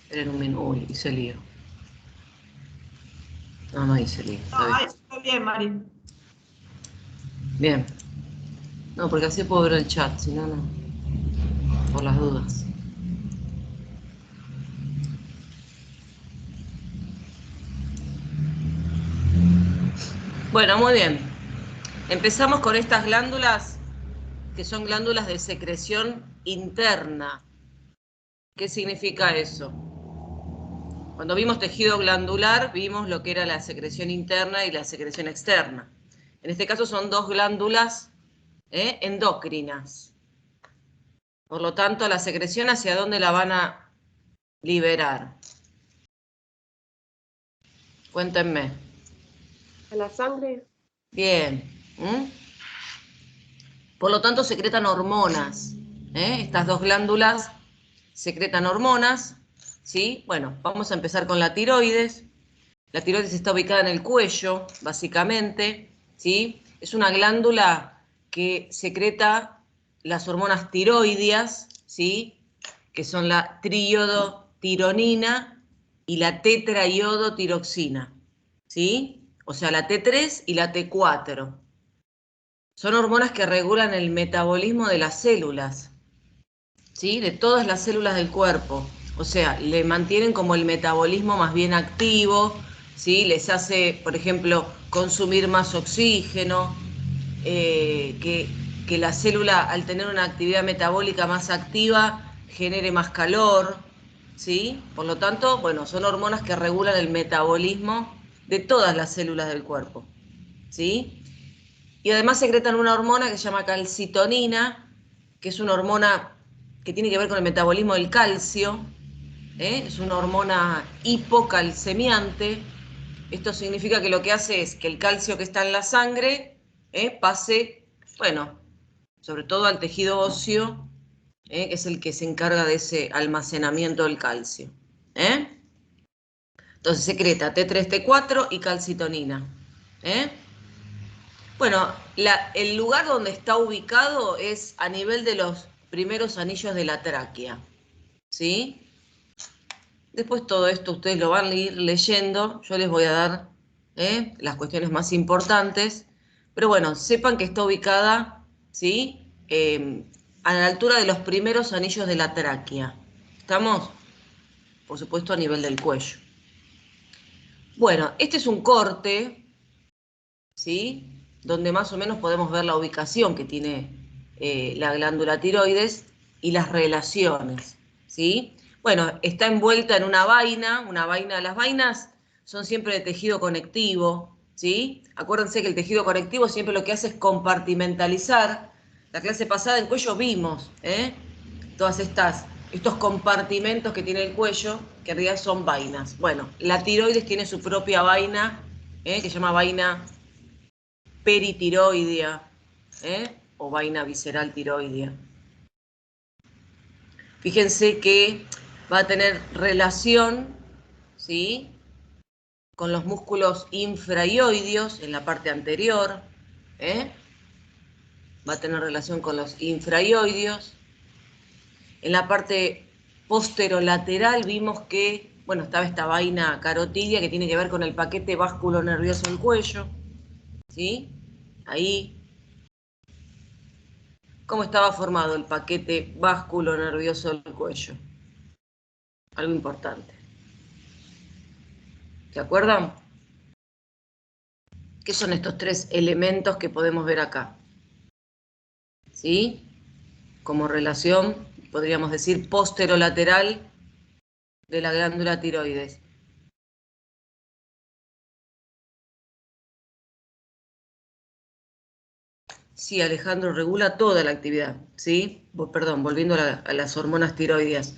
Esperen un minuto. Uy, hice lío. No hice lío. No, está bien, Mari. Bien. No, porque así puedo ver el chat, si no, no. Por las dudas. Bueno, muy bien. Empezamos con estas glándulas que son glándulas de secreción interna. ¿Qué significa eso? Cuando vimos tejido glandular, vimos lo que era la secreción interna y la secreción externa. En este caso son dos glándulas endocrinas. Por lo tanto, la secreción, ¿hacia dónde la van a liberar? Cuéntenme. ¿A la sangre? Bien. Por lo tanto, secretan hormonas. Estas dos glándulas secretan hormonas. ¿Sí? Bueno, vamos a empezar con la tiroides. La tiroides está ubicada en el cuello, básicamente. ¿Sí? Es una glándula que secreta las hormonas tiroideas, ¿sí? Que son la triiodotironina y la tetraiodotiroxina. ¿Sí? O sea, la T3 y la T4. Son hormonas que regulan el metabolismo de las células, ¿sí? De todas las células del cuerpo. O sea, le mantienen como el metabolismo más bien activo, ¿sí? Les hace, por ejemplo, consumir más oxígeno, que la célula, al tener una actividad metabólica más activa, genere más calor, ¿sí? Por lo tanto, bueno, son hormonas que regulan el metabolismo de todas las células del cuerpo, ¿sí? Y además secretan una hormona que se llama calcitonina, que es una hormona que tiene que ver con el metabolismo del calcio. Es una hormona hipocalcemiante. Esto significa que lo que hace es que el calcio que está en la sangre pase, bueno, sobre todo al tejido óseo, que es el que se encarga de ese almacenamiento del calcio. Entonces secreta T3, T4 y calcitonina. Bueno, el lugar donde está ubicado es a nivel de los primeros anillos de la tráquea, ¿sí? Después todo esto ustedes lo van a ir leyendo, yo les voy a dar las cuestiones más importantes, pero bueno, sepan que está ubicada, ¿sí? A la altura de los primeros anillos de la tráquea. ¿Estamos? Por supuesto a nivel del cuello. Bueno, este es un corte, ¿sí? Donde más o menos podemos ver la ubicación que tiene la glándula tiroides y las relaciones, ¿sí? Bueno, está envuelta en una vaina, las vainas son siempre de tejido conectivo, ¿sí? Acuérdense que el tejido conectivo siempre lo que hace es compartimentalizar. La clase pasada en cuello vimos, todas estos compartimentos que tiene el cuello, que en realidad son vainas. Bueno, la tiroides tiene su propia vaina, que se llama vaina peritiroidea, o vaina visceral tiroidea. Fíjense que va a tener relación, ¿sí? Con los músculos infraioideos en la parte anterior, va a tener relación con los infraioideos. En la parte posterolateral vimos que, bueno, estaba esta vaina carotidia que tiene que ver con el paquete vasculo nervioso del cuello, ¿sí? Ahí. ¿Cómo estaba formado el paquete vasculo nervioso del cuello? Algo importante. ¿Se acuerdan? ¿Qué son estos tres elementos que podemos ver acá? ¿Sí? Como relación, podríamos decir, posterolateral de la glándula tiroides. Sí, Alejandro, regula toda la actividad, ¿sí? Perdón, volviendo a las hormonas tiroideas.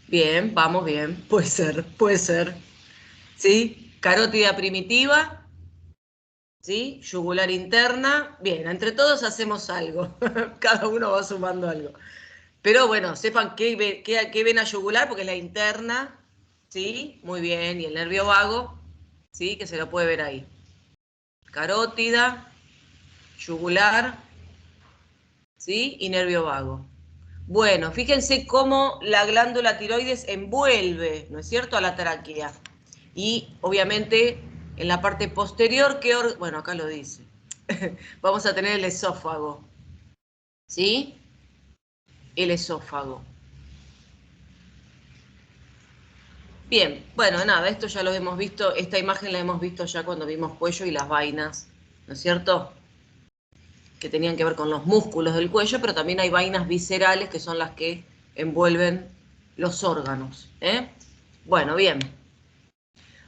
Bien, vamos bien, puede ser. ¿Sí? Carótida primitiva, ¿sí? Yugular interna. Bien, entre todos hacemos algo. Cada uno va sumando algo. Pero bueno, sepan qué vena yugular, porque es la interna, ¿sí? Muy bien, y el nervio vago, ¿sí? Que se lo puede ver ahí. Carótida, yugular, ¿sí? Y nervio vago. Bueno, fíjense cómo la glándula tiroides envuelve, ¿no es cierto?, a la tráquea. Y obviamente en la parte posterior, bueno, acá lo dice, vamos a tener el esófago, ¿sí? El esófago. Bien, bueno, nada, esto ya lo hemos visto, esta imagen la hemos visto ya cuando vimos cuello y las vainas, ¿no es cierto?, que tenían que ver con los músculos del cuello, pero también hay vainas viscerales que son las que envuelven los órganos, ¿eh? Bueno, bien.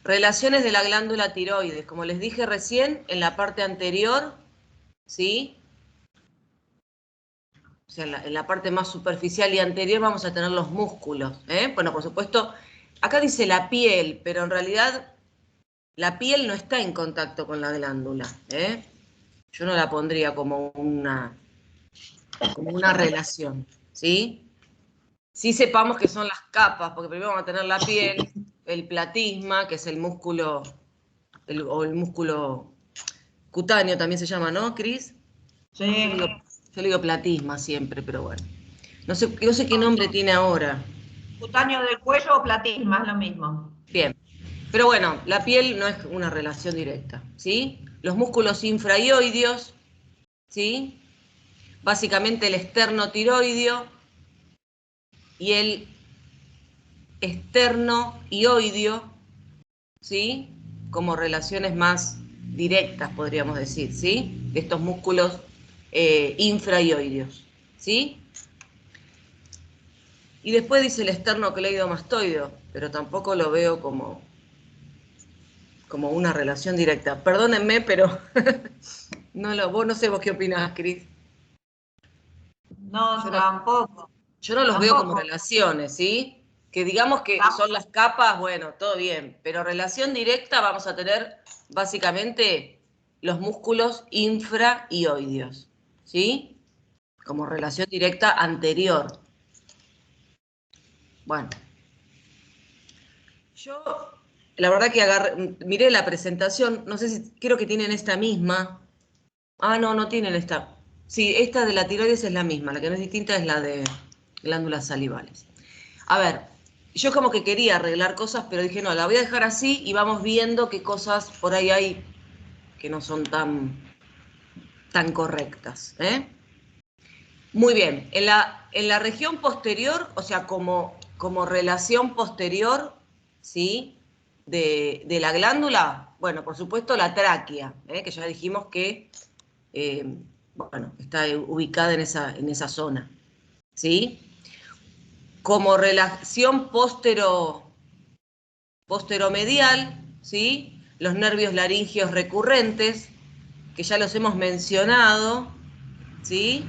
Relaciones de la glándula tiroides. Como les dije recién, en la parte anterior, ¿sí? O sea, en la parte más superficial y anterior vamos a tener los músculos, ¿eh? Bueno, por supuesto, acá dice la piel, pero en realidad la piel no está en contacto con la glándula, ¿eh? Yo no la pondría como una relación, ¿sí? Sí sepamos que son las capas, porque primero vamos a tener la piel, el platisma, que es el músculo, o el músculo cutáneo también se llama, ¿no, Cris? Sí. Yo le digo platisma siempre, pero bueno. No sé qué nombre tiene ahora. Cutáneo del cuello o platisma, es lo mismo. Bien. Pero bueno, la piel no es una relación directa, ¿sí? Los músculos infrahioideos, ¿sí? Básicamente el esternotiroideo y el esternoioideo, ¿sí? Como relaciones más directas, podríamos decir, ¿sí? De estos músculos infrahioideos, ¿sí? Y después dice el esternocleidomastoideo, pero tampoco lo veo como una relación directa. Perdónenme, pero no sé vos qué opinás, Cris. No, tampoco. Yo no los veo como relaciones, ¿sí? Que digamos que son las capas, bueno, todo bien, pero relación directa vamos a tener básicamente los músculos infrahioideos, ¿sí? Como relación directa anterior. Bueno, yo la verdad que miré la presentación, no sé si, creo que tienen esta misma. Ah, no tienen esta. Sí, esta de la tiroides es la misma, la que no es distinta es la de glándulas salivales. A ver, yo como que quería arreglar cosas, pero dije, no, la voy a dejar así y vamos viendo qué cosas por ahí hay que no son tan correctas, ¿eh? Muy bien, en la región posterior, o sea, como relación posterior, ¿sí? De la glándula, bueno, por supuesto la tráquea, que ya dijimos que, bueno, está ubicada en esa zona, ¿sí? Como relación posteromedial, ¿sí? Los nervios laringeos recurrentes, que ya los hemos mencionado, ¿sí?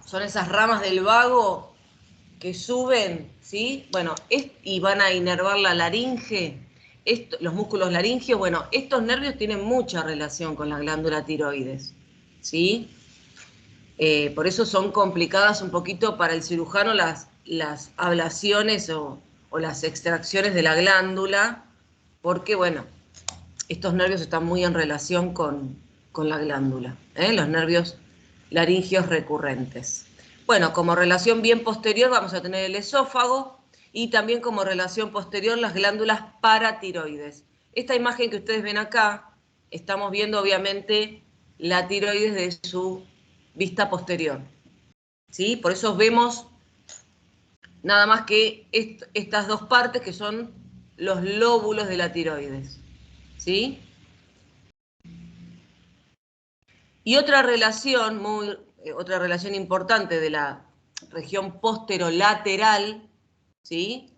Son esas ramas del vago que suben, ¿sí? Bueno, y van a inervar la laringe, los músculos laringeos. Bueno, estos nervios tienen mucha relación con la glándula tiroides, ¿sí? Por eso son complicadas un poquito para el cirujano las ablaciones o las extracciones de la glándula, porque, bueno, estos nervios están muy en relación con la glándula, los nervios laringeos recurrentes. Bueno, como relación bien posterior vamos a tener el esófago y también como relación posterior las glándulas paratiroides. Esta imagen que ustedes ven acá, estamos viendo obviamente la tiroides de su vista posterior, ¿sí? Por eso vemos nada más que estas dos partes que son los lóbulos de la tiroides, ¿sí? Y otra relación importante de la región posterolateral, ¿sí?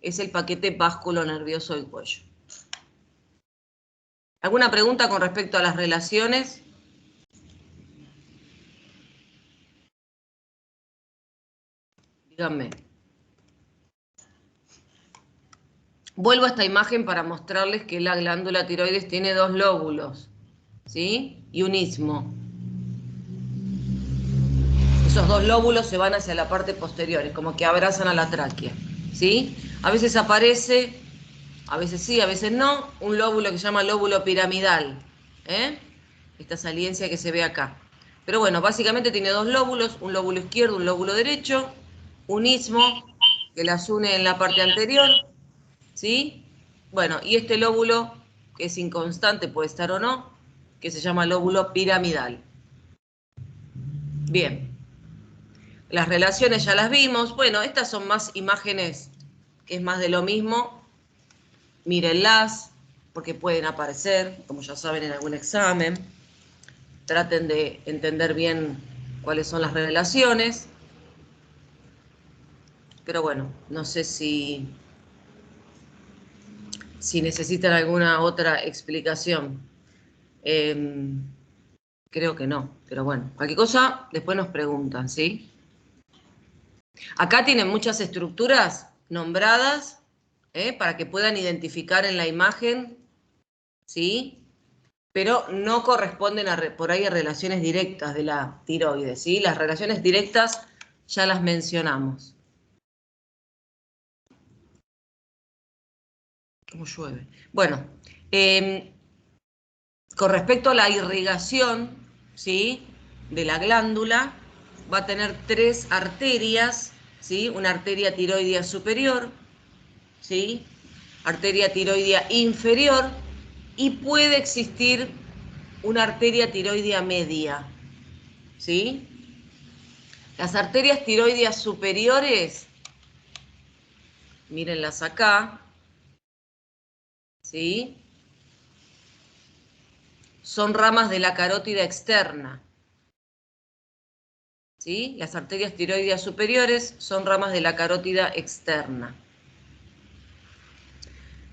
Es el paquete vasculonervioso del cuello. ¿Alguna pregunta con respecto a las relaciones? Díganme. Vuelvo a esta imagen para mostrarles que la glándula tiroides tiene dos lóbulos, ¿sí? Y un istmo. Esos dos lóbulos se van hacia la parte posterior, es como que abrazan a la tráquea, ¿sí? A veces aparece, a veces sí, a veces no, un lóbulo que se llama lóbulo piramidal, ¿eh? Esta saliencia que se ve acá. Pero bueno, básicamente tiene dos lóbulos, un lóbulo izquierdo, un lóbulo derecho, un istmo que las une en la parte anterior, ¿sí? Bueno, y este lóbulo, que es inconstante, puede estar o no, que se llama lóbulo piramidal. Bien, las relaciones ya las vimos. Bueno, estas son más imágenes, que es más de lo mismo. Mírenlas, porque pueden aparecer, como ya saben, en algún examen. Traten de entender bien cuáles son las relaciones. Pero bueno, no sé si necesitan alguna otra explicación. Creo que no, pero bueno, cualquier cosa después nos preguntan, ¿sí? Acá tienen muchas estructuras nombradas, para que puedan identificar en la imagen, ¿sí? Pero no corresponden por ahí a relaciones directas de la tiroides, ¿sí? Las relaciones directas ya las mencionamos. ¿Cómo llueve? Bueno, con respecto a la irrigación, ¿sí?, de la glándula, va a tener tres arterias, ¿sí? Una arteria tiroidea superior, ¿sí? Arteria tiroidea inferior, y puede existir una arteria tiroidea media, ¿sí? Las arterias tiroideas superiores, mírenlas acá, ¿sí? Son ramas de la carótida externa, ¿sí? Las arterias tiroideas superiores son ramas de la carótida externa.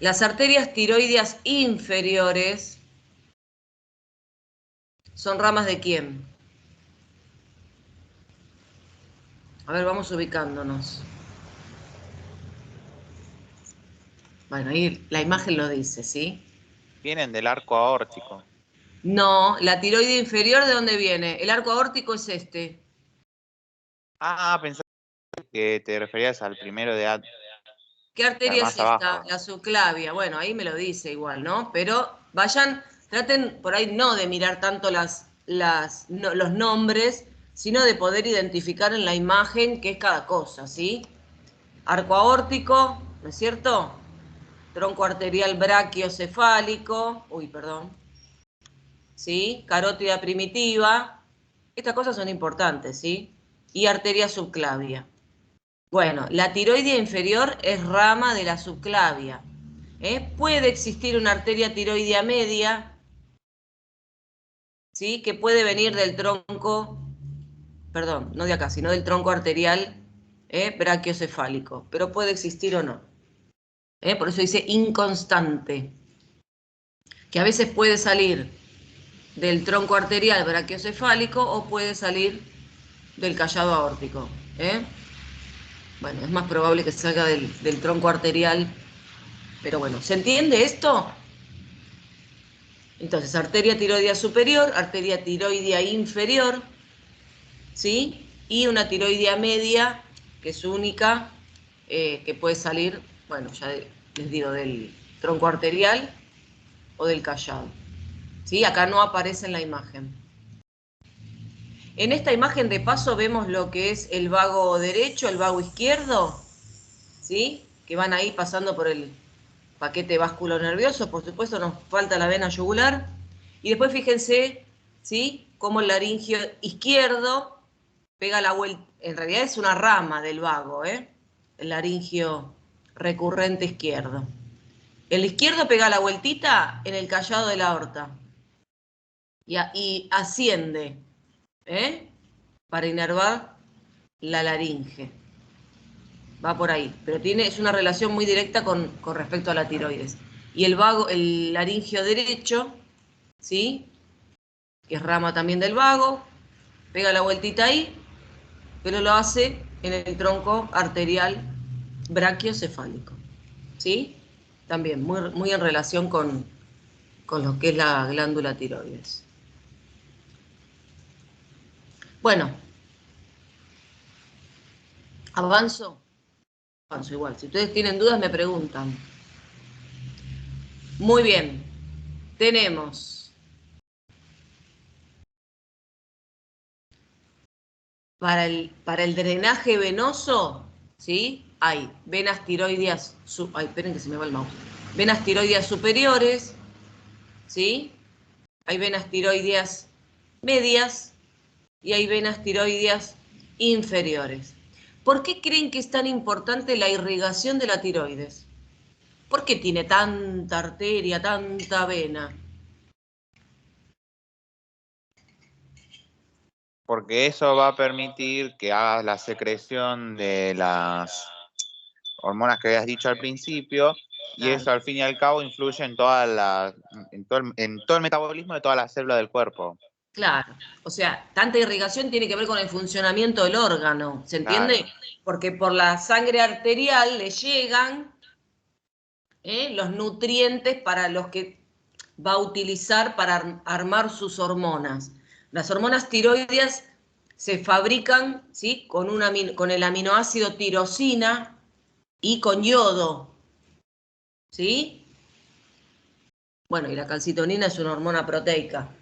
Las arterias tiroideas inferiores son ramas ¿de quién? A ver, vamos ubicándonos. Bueno, ahí la imagen lo dice, ¿sí? Vienen del arco aórtico. No, la tiroide inferior, ¿de dónde viene? El arco aórtico es este. Ah, pensé que te referías al primero de ¿Qué arteria es más esta? abajo. La subclavia. Bueno, ahí me lo dice igual, ¿no? Pero vayan, traten por ahí no de mirar tanto los nombres, sino de poder identificar en la imagen qué es cada cosa, ¿sí? Arco aórtico, ¿no es cierto? Tronco arterial brachiocefálico, perdón, ¿sí? Carótida primitiva, estas cosas son importantes, ¿sí? Y arteria subclavia. Bueno, la tiroidea inferior es rama de la subclavia. Puede existir una arteria tiroidea media, ¿sí? Que puede venir del tronco, perdón, no de acá, sino del tronco arterial brachiocefálico, pero puede existir o no. Por eso dice inconstante, que a veces puede salir del tronco arterial brachiocefálico o puede salir del callado aórtico. Bueno, es más probable que salga del tronco arterial, pero bueno, ¿se entiende esto? Entonces, arteria tiroidea superior, arteria tiroidea inferior, ¿sí? Y una tiroidea media, que es única, que puede salir, bueno, ya les digo, del tronco arterial o del callado. ¿Sí? Acá no aparece en la imagen. En esta imagen de paso vemos lo que es el vago derecho, el vago izquierdo, ¿sí? Que van ahí pasando por el paquete vasculo nervioso, por supuesto nos falta la vena yugular. Y después fíjense, ¿sí?, cómo el laringio izquierdo pega la vuelta, en realidad es una rama del vago, el laringio recurrente izquierdo. El izquierdo pega la vueltita en el callado de la aorta y asciende, para inervar la laringe. Va por ahí, pero es una relación muy directa con respecto a la tiroides. Y el laringio derecho, ¿sí?, que es rama también del vago, pega la vueltita ahí, pero lo hace en el tronco arterial brachiocefálico, ¿sí? También muy en relación con lo que es la glándula tiroides. Bueno, avanzo igual. Si ustedes tienen dudas me preguntan. Muy bien, tenemos para el drenaje venoso, ¿sí? Hay venas tiroideas, esperen que se me va el mouse. Venas tiroideas superiores, ¿sí? Hay venas tiroideas medias y hay venas tiroideas inferiores. ¿Por qué creen que es tan importante la irrigación de la tiroides? ¿Por qué tiene tanta arteria, tanta vena? Porque eso va a permitir que hagas la secreción de las hormonas que habías dicho al principio, y Claro. eso al fin y al cabo influye en todo el metabolismo de todas las células del cuerpo. Claro, o sea, tanta irrigación tiene que ver con el funcionamiento del órgano, ¿se entiende? Claro. Porque por la sangre arterial le llegan los nutrientes para los que va a utilizar para armar sus hormonas. Las hormonas tiroideas se fabrican, ¿sí? con el aminoácido tirosina y con yodo, ¿sí? Bueno, y la calcitonina es una hormona proteica.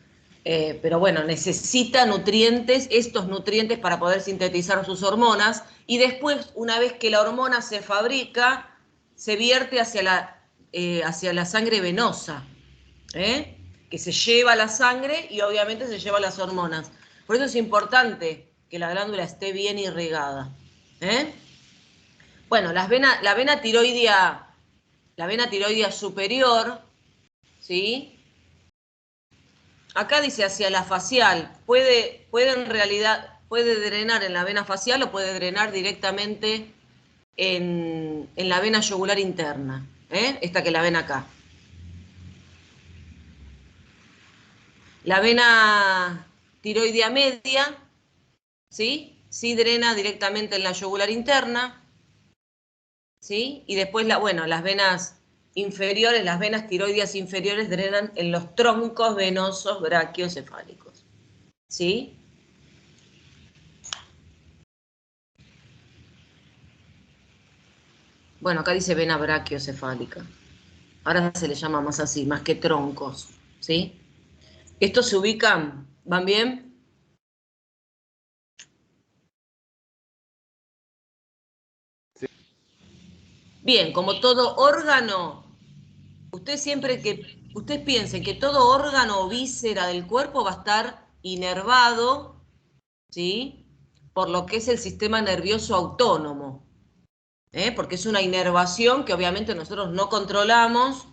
Pero bueno, necesita nutrientes, estos nutrientes para poder sintetizar sus hormonas, y después, una vez que la hormona se fabrica, se vierte hacia la sangre venosa, que se lleva la sangre y obviamente se lleva las hormonas. Por eso es importante que la glándula esté bien irrigada. Bueno, la vena tiroidea superior, ¿sí? Acá dice hacia la facial, puede drenar en la vena facial o puede drenar directamente en la vena yugular interna, esta que la ven acá. La vena tiroidea media, ¿sí? Sí drena directamente en la yugular interna, ¿sí? Y después, las venas inferiores, las venas tiroideas inferiores drenan en los troncos venosos brachiocefálicos, ¿sí? Bueno, acá dice vena brachiocefálica. Ahora se le llama más así, más que troncos, ¿sí? Estos se ubican, ¿van bien? Sí. Bien, como todo órgano, ustedes piensen que todo órgano o víscera del cuerpo va a estar inervado, ¿sí? Por lo que es el sistema nervioso autónomo, porque es una inervación que obviamente nosotros no controlamos,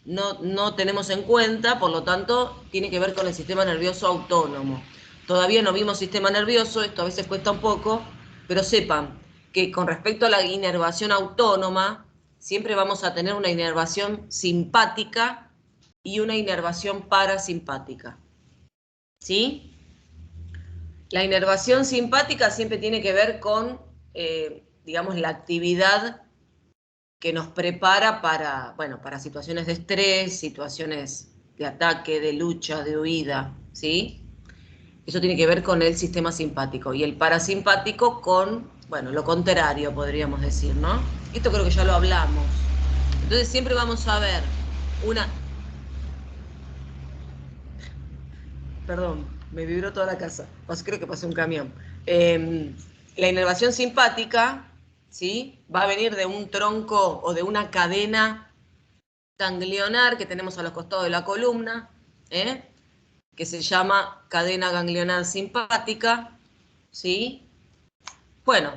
no tenemos en cuenta, por lo tanto, tiene que ver con el sistema nervioso autónomo. Todavía no vimos sistema nervioso, esto a veces cuesta un poco, pero sepan que con respecto a la inervación autónoma, siempre vamos a tener una inervación simpática y una inervación parasimpática. ¿Sí? La inervación simpática siempre tiene que ver con, digamos, la actividad que nos prepara para situaciones de estrés, situaciones de ataque, de lucha, de huida, ¿sí? Eso tiene que ver con el sistema simpático. Y el parasimpático con, lo contrario, podríamos decir, ¿no? Esto creo que ya lo hablamos. Entonces siempre vamos a ver una... Perdón, me vibró toda la casa. Creo que pasó un camión. La inervación simpática, ¿sí? Va a venir de un tronco o de una cadena ganglionar que tenemos a los costados de la columna, que se llama cadena ganglionar simpática, ¿sí? Bueno,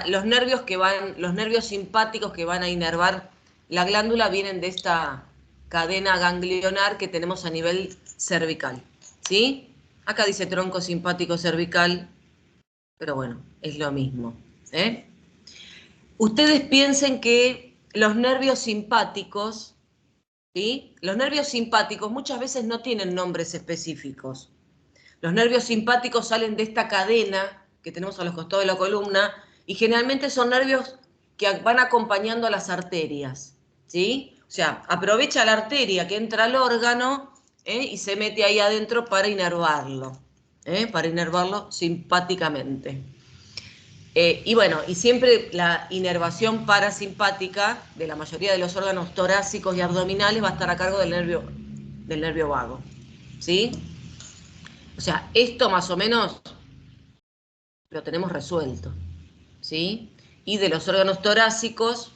los nervios simpáticos que van a inervar la glándula vienen de esta cadena ganglionar que tenemos a nivel cervical, ¿sí? Acá dice tronco simpático cervical, pero bueno, es lo mismo, Ustedes piensen que los nervios simpáticos, ¿sí? Los nervios simpáticos muchas veces no tienen nombres específicos. Los nervios simpáticos salen de esta cadena que tenemos a los costados de la columna y generalmente son nervios que van acompañando a las arterias, ¿sí? O sea, aprovecha la arteria que entra al órgano y se mete ahí adentro para inervarlo simpáticamente. Y siempre la inervación parasimpática de la mayoría de los órganos torácicos y abdominales va a estar a cargo del nervio vago, ¿sí? O sea, esto más o menos lo tenemos resuelto, ¿sí? Y de los órganos torácicos,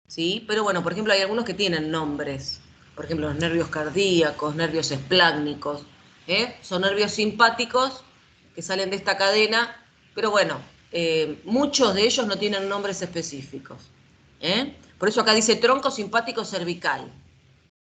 ¿sí? Pero bueno, por ejemplo, hay algunos que tienen nombres. Por ejemplo, los nervios cardíacos, nervios esplácnicos, son nervios simpáticos que salen de esta cadena, pero bueno, muchos de ellos no tienen nombres específicos. Por eso acá dice tronco simpático cervical.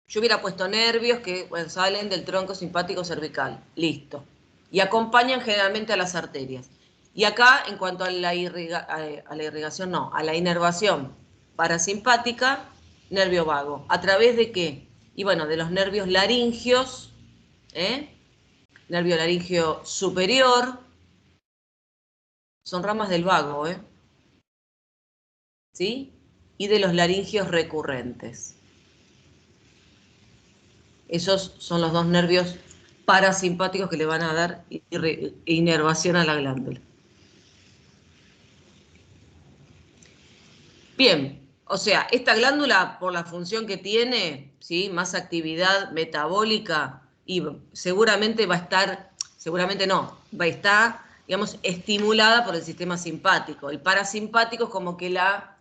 Yo hubiera puesto nervios que salen del tronco simpático cervical. Listo. Y acompañan generalmente a las arterias. Y acá, en cuanto a la irrigación, no, a la inervación parasimpática, nervio vago. ¿A través de qué? Y bueno, de los nervios laringios, nervio laringio superior, son ramas del vago, ¿sí? Y de los laringios recurrentes. Esos son los dos nervios parasimpáticos que le van a dar inervación a la glándula. Bien, o sea, esta glándula, por la función que tiene, ¿sí? Más actividad metabólica, y seguramente va a estar, seguramente no, va a estar, digamos, estimulada por el sistema simpático. El parasimpático es como que la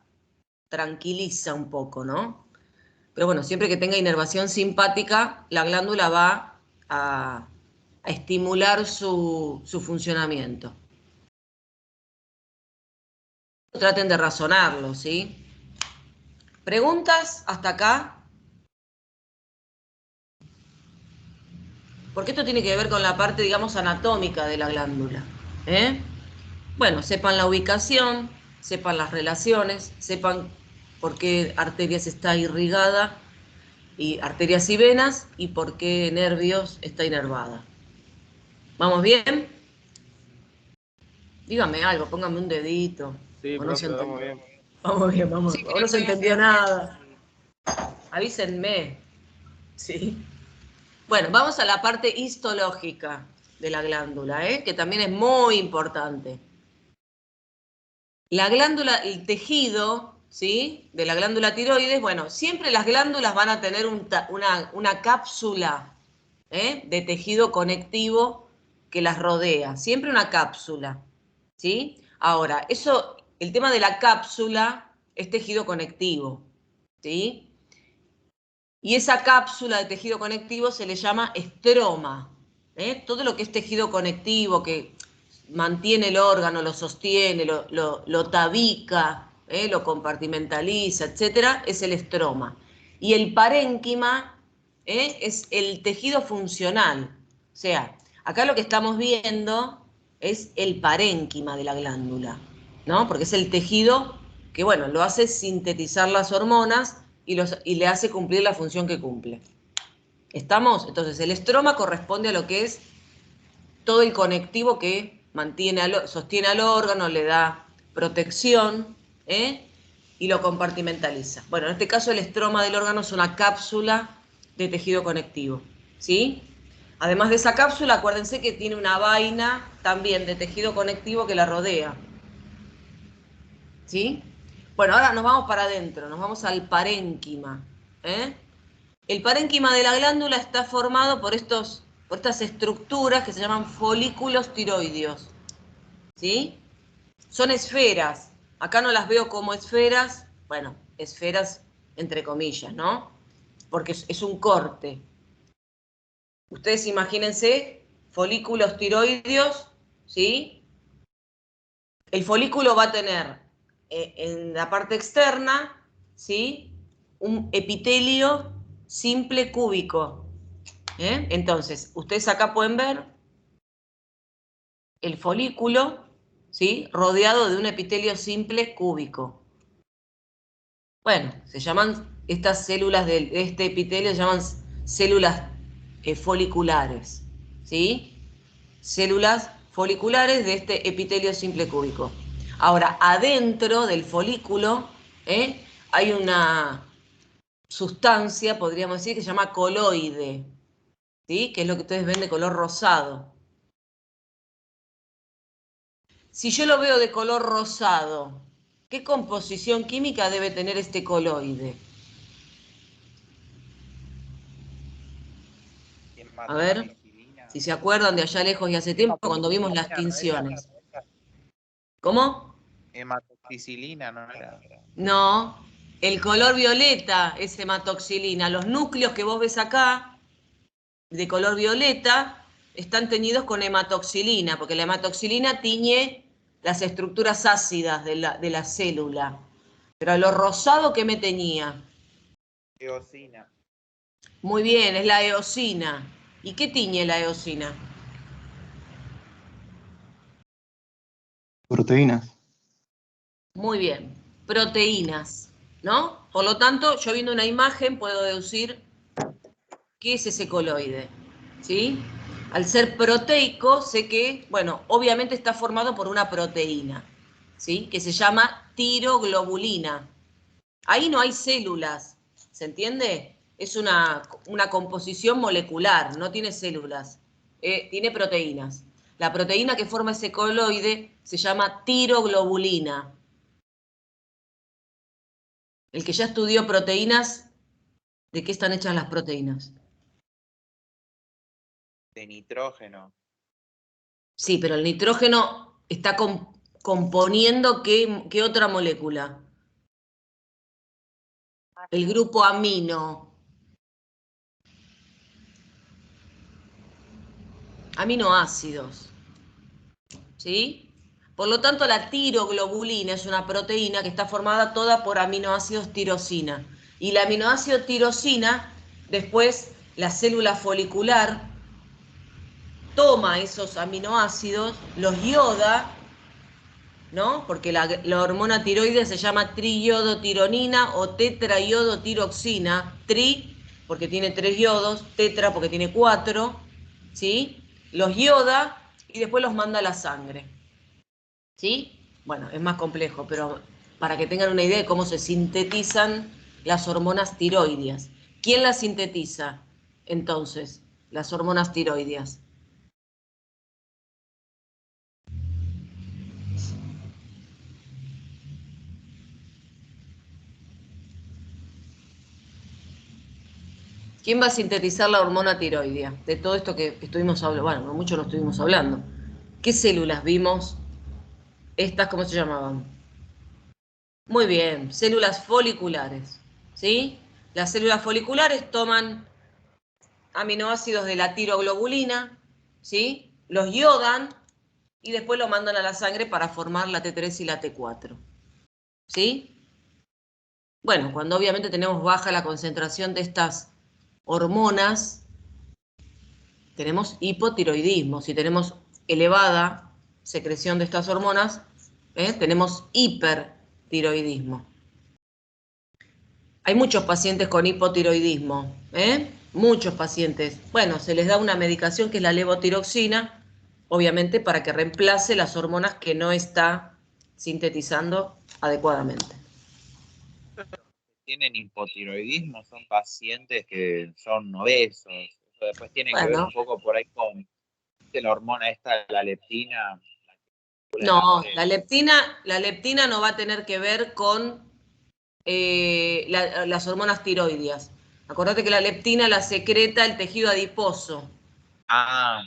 tranquiliza un poco, ¿no? Pero bueno, siempre que tenga inervación simpática, la glándula va a estimular su funcionamiento. Traten de razonarlo, ¿sí? ¿Preguntas hasta acá? Porque esto tiene que ver con la parte, digamos, anatómica de la glándula. Bueno, sepan la ubicación, sepan las relaciones, sepan por qué arterias está irrigada, y arterias y venas, y por qué nervios está inervada. ¿Vamos bien? Dígame algo, póngame un dedito. Sí, O no se profe, vamos entendió. bien. Vamos bien, vamos. Sí, O no se profe. entendió nada. Avísenme. Sí. Bueno, vamos a la parte histológica de la glándula, que también es muy importante. La glándula, el tejido, ¿sí? De la glándula tiroides, bueno, siempre las glándulas van a tener una cápsula, de tejido conectivo que las rodea. Siempre una cápsula, ¿sí? Ahora, eso, el tema de la cápsula es tejido conectivo, ¿sí? Y esa cápsula de tejido conectivo se le llama estroma. Todo lo que es tejido conectivo, que mantiene el órgano, lo sostiene, lo tabica, lo compartimentaliza, etc., es el estroma. Y el parénquima es el tejido funcional. O sea, acá lo que estamos viendo es el parénquima de la glándula, ¿no? Porque es el tejido que, bueno, lo hace sintetizar las hormonas y le hace cumplir la función que cumple. ¿Estamos? Entonces, el estroma corresponde a lo que es todo el conectivo que sostiene al órgano, le da protección, y lo compartimentaliza. Bueno, en este caso el estroma del órgano es una cápsula de tejido conectivo, ¿sí? Además de esa cápsula, acuérdense que tiene una vaina también de tejido conectivo que la rodea, ¿sí? Bueno, ahora nos vamos para adentro, nos vamos al parénquima. El parénquima de la glándula está formado por estas estructuras que se llaman folículos tiroideos, ¿sí? Son esferas. Acá no las veo como esferas, bueno, esferas entre comillas, ¿no? Porque es un corte. Ustedes imagínense folículos tiroideos, ¿sí? El folículo va a tener en la parte externa, ¿sí? Un epitelio simple cúbico. Entonces, ustedes acá pueden ver el folículo, ¿sí? Rodeado de un epitelio simple cúbico. Bueno, se llaman, estas células de este epitelio se llaman células foliculares, ¿sí? Células foliculares de este epitelio simple cúbico. Ahora, adentro del folículo hay una sustancia, podríamos decir, que se llama coloide, ¿sí? Que es lo que ustedes ven de color rosado. Si yo lo veo de color rosado, ¿qué composición química debe tener este coloide? A ver. Si se acuerdan de allá lejos y hace tiempo, cuando vimos las tinciones. ¿Cómo? Hematoxicilina, ¿no era? No, el color violeta es hematoxilina. Los núcleos que vos ves acá, de color violeta, están teñidos con hematoxilina, porque la hematoxilina tiñe las estructuras ácidas de la célula. Pero lo rosado, ¿qué me teñía? Eosina. Muy bien, es la eosina. ¿Y qué tiñe la eosina? Proteínas. Muy bien, proteínas, ¿no? Por lo tanto, yo viendo una imagen puedo deducir qué es ese coloide, ¿sí? Al ser proteico, sé que, bueno, obviamente está formado por una proteína, ¿sí? Que se llama tiroglobulina. Ahí no hay células, ¿se entiende? Es una composición molecular, no tiene células, tiene proteínas. La proteína que forma ese coloide se llama tiroglobulina. El que ya estudió proteínas, ¿de qué están hechas las proteínas? De nitrógeno. Sí, pero el nitrógeno está componiendo ¿qué otra molécula? El grupo amino. Aminoácidos. ¿Sí? Por lo tanto, la tiroglobulina es una proteína que está formada toda por aminoácidos tirosina. Y la aminoácido tirosina, después la célula folicular toma esos aminoácidos, los ioda, ¿no? Porque la hormona tiroides se llama triiodotironina o tetraiodotiroxina. Tri, porque tiene 3 iodos, tetra, porque tiene 4, ¿sí? Los ioda y después los manda a la sangre. ¿Sí? Bueno, es más complejo, pero para que tengan una idea de cómo se sintetizan las hormonas tiroideas. ¿Quién las sintetiza, entonces, las hormonas tiroideas? ¿Quién va a sintetizar la hormona tiroidea? De todo esto que estuvimos hablando, bueno, no mucho lo estuvimos hablando. ¿Qué células vimos? Estas, ¿cómo se llamaban? Muy bien, células foliculares, ¿sí? Las células foliculares toman aminoácidos de la tiroglobulina, ¿sí? Los iodan y después lo mandan a la sangre para formar la T3 y la T4, ¿sí? Bueno, cuando obviamente tenemos baja la concentración de estas hormonas, tenemos hipotiroidismo. Si tenemos elevada secreción de estas hormonas, tenemos hipertiroidismo. Hay muchos pacientes con hipotiroidismo, muchos pacientes. Bueno, se les da una medicación que es la levotiroxina, obviamente para que reemplace las hormonas que no está sintetizando adecuadamente. Tienen hipotiroidismo, son pacientes que son obesos. Eso después tiene que ver Bueno, un poco por ahí con la hormona esta, la leptina. no, la leptina no va a tener que ver con las hormonas tiroideas. Acordate que la leptina la secreta el tejido adiposo, Ah,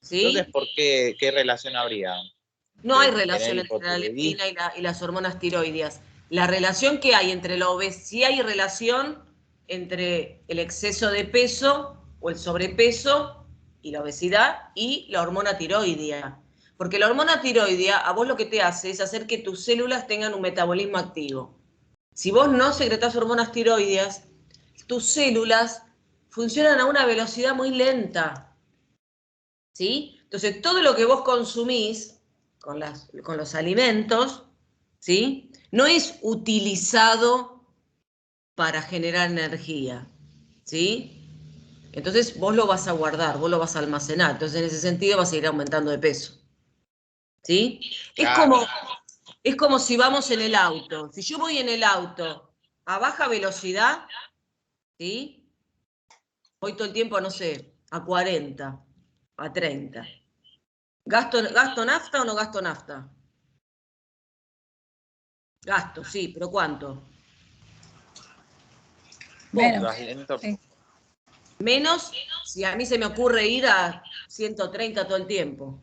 entonces, ¿sí? ¿por qué relación habría No hay entre tener relación entre la hipotiroidismo? leptina y las hormonas tiroideas. La relación que hay entre la obesidad, sí hay relación entre el exceso de peso o el sobrepeso y la obesidad y la hormona tiroidea. Porque la hormona tiroidea a vos lo que te hace es hacer que tus células tengan un metabolismo activo. Si vos no secretás hormonas tiroideas, tus células funcionan a una velocidad muy lenta, ¿sí? Entonces, todo lo que vos consumís con los alimentos, ¿sí? No es utilizado para generar energía, ¿sí? Entonces, vos lo vas a guardar, vos lo vas a almacenar. Entonces, en ese sentido, vas a ir aumentando de peso, ¿sí? Claro. Es como si vamos en el auto. Si yo voy en el auto a baja velocidad, ¿sí? Voy todo el tiempo, no sé, a 40, a 30. ¿Gasto nafta o no gasto nafta? Gasto, sí, pero ¿cuánto? Menos. Vas lento. Sí. Menos si a mí se me ocurre ir a 130 todo el tiempo.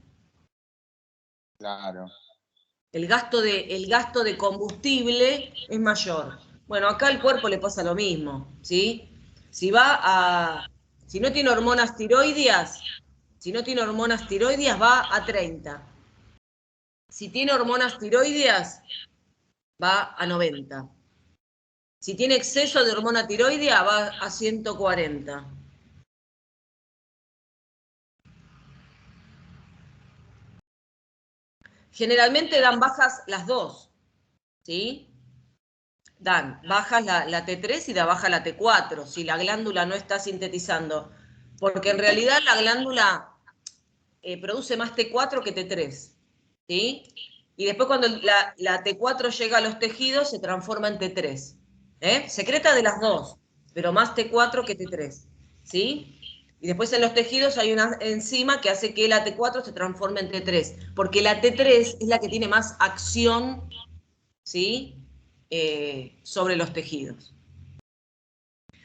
Claro. El gasto de combustible es mayor. Bueno, acá al cuerpo le pasa lo mismo, ¿sí? Si no tiene hormonas tiroideas, va a 30. Si tiene hormonas tiroideas, va a 90. Si tiene exceso de hormona tiroidea, va a 140. Generalmente dan bajas las dos, ¿sí? Dan bajas la T3 y da baja la T4, si la glándula no está sintetizando. Porque en realidad la glándula produce más T4 que T3, ¿sí? Y después cuando la T4 llega a los tejidos, se transforma en T3. Secreta de las dos, pero más T4 que T3, ¿sí? Y después en los tejidos hay una enzima que hace que la T4 se transforme en T3, porque la T3 es la que tiene más acción, ¿sí? Sobre los tejidos.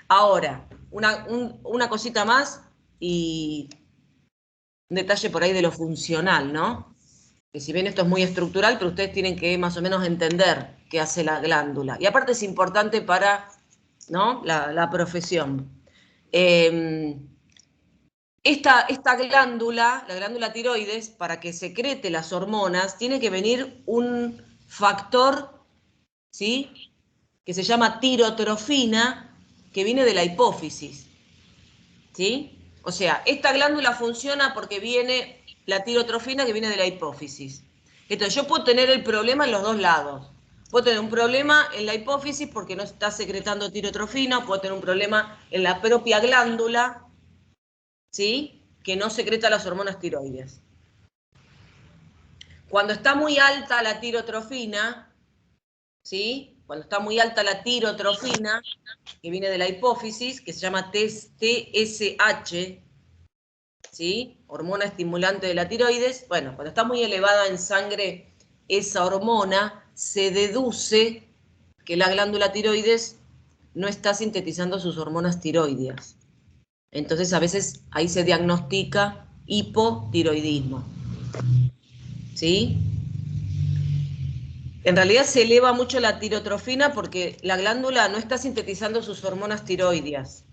Ahora, una cosita más y un detalle por ahí de lo funcional, ¿no? Que si bien esto es muy estructural, pero ustedes tienen que más o menos entender qué hace la glándula. Y aparte es importante para, ¿no?, la profesión. Esta glándula, la glándula tiroides, para que secrete las hormonas, tiene que venir un factor, ¿sí?, que se llama tirotrofina, que viene de la hipófisis, ¿sí? O sea, esta glándula funciona porque viene la tirotrofina que viene de la hipófisis. Entonces, yo puedo tener el problema en los dos lados. Puedo tener un problema en la hipófisis porque no está secretando tirotrofina, puedo tener un problema en la propia glándula, ¿sí?, que no secreta las hormonas tiroides. Cuando está muy alta la tirotrofina, ¿sí?, cuando está muy alta la tirotrofina, que viene de la hipófisis, que se llama TSH, ¿sí?, hormona estimulante de la tiroides. Bueno, cuando está muy elevada en sangre esa hormona, se deduce que la glándula tiroides no está sintetizando sus hormonas tiroideas. Entonces, a veces ahí se diagnostica hipotiroidismo, ¿sí? En realidad se eleva mucho la tirotrofina porque la glándula no está sintetizando sus hormonas tiroideas.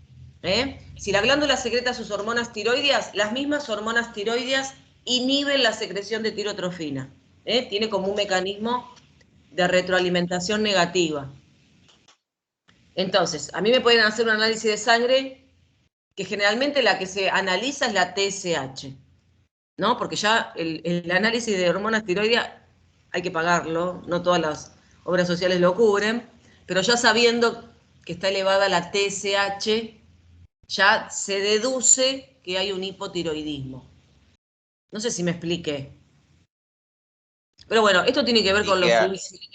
Si la glándula secreta sus hormonas tiroideas, las mismas hormonas tiroideas inhiben la secreción de tirotrofina. Tiene como un mecanismo de retroalimentación negativa. Entonces, a mí me pueden hacer un análisis de sangre que generalmente la que se analiza es la TSH, ¿no? Porque ya el análisis de hormonas tiroideas hay que pagarlo, no todas las obras sociales lo cubren, pero ya sabiendo que está elevada la TSH, ya se deduce que hay un hipotiroidismo. No sé si me expliqué. Pero bueno, esto tiene que ver con los funcionales.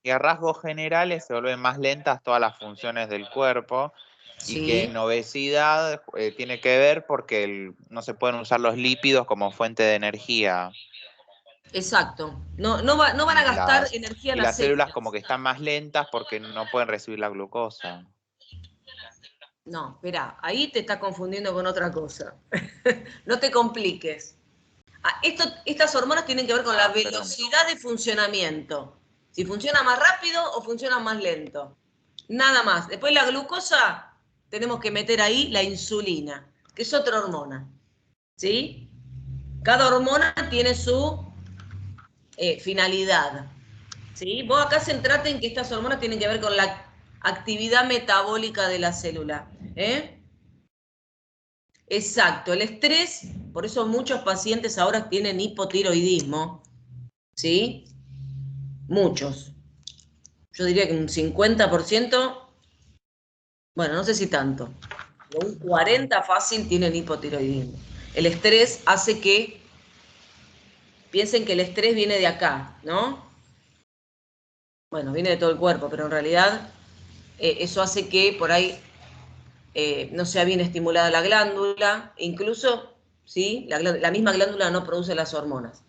Y a rasgos generales se vuelven más lentas todas las funciones del cuerpo, Sí. y que en obesidad tiene que ver porque no se pueden usar los lípidos como fuente de energía. Exacto. No van a gastar energía en y las aceite. células como que están más lentas porque no pueden recibir la glucosa. No, espera, ahí te estás confundiendo con otra cosa. No te compliques. Estas hormonas tienen que ver con la velocidad de funcionamiento. Si funciona más rápido o funciona más lento. Nada más. Después la glucosa, tenemos que meter ahí la insulina, que es otra hormona. ¿Sí? Cada hormona tiene su finalidad. ¿Sí? Vos acá centrate en que estas hormonas tienen que ver con la actividad metabólica de la célula. Exacto, el estrés, por eso muchos pacientes ahora tienen hipotiroidismo, ¿sí? Muchos. Yo diría que un 50%, bueno, no sé si tanto, pero un 40% fácil tienen hipotiroidismo. El estrés hace que, piensen que el estrés viene de acá, ¿no? Bueno, viene de todo el cuerpo, pero en realidad eso hace que por ahí no sea bien estimulada la glándula, incluso, ¿sí?, la misma glándula no produce las hormonas.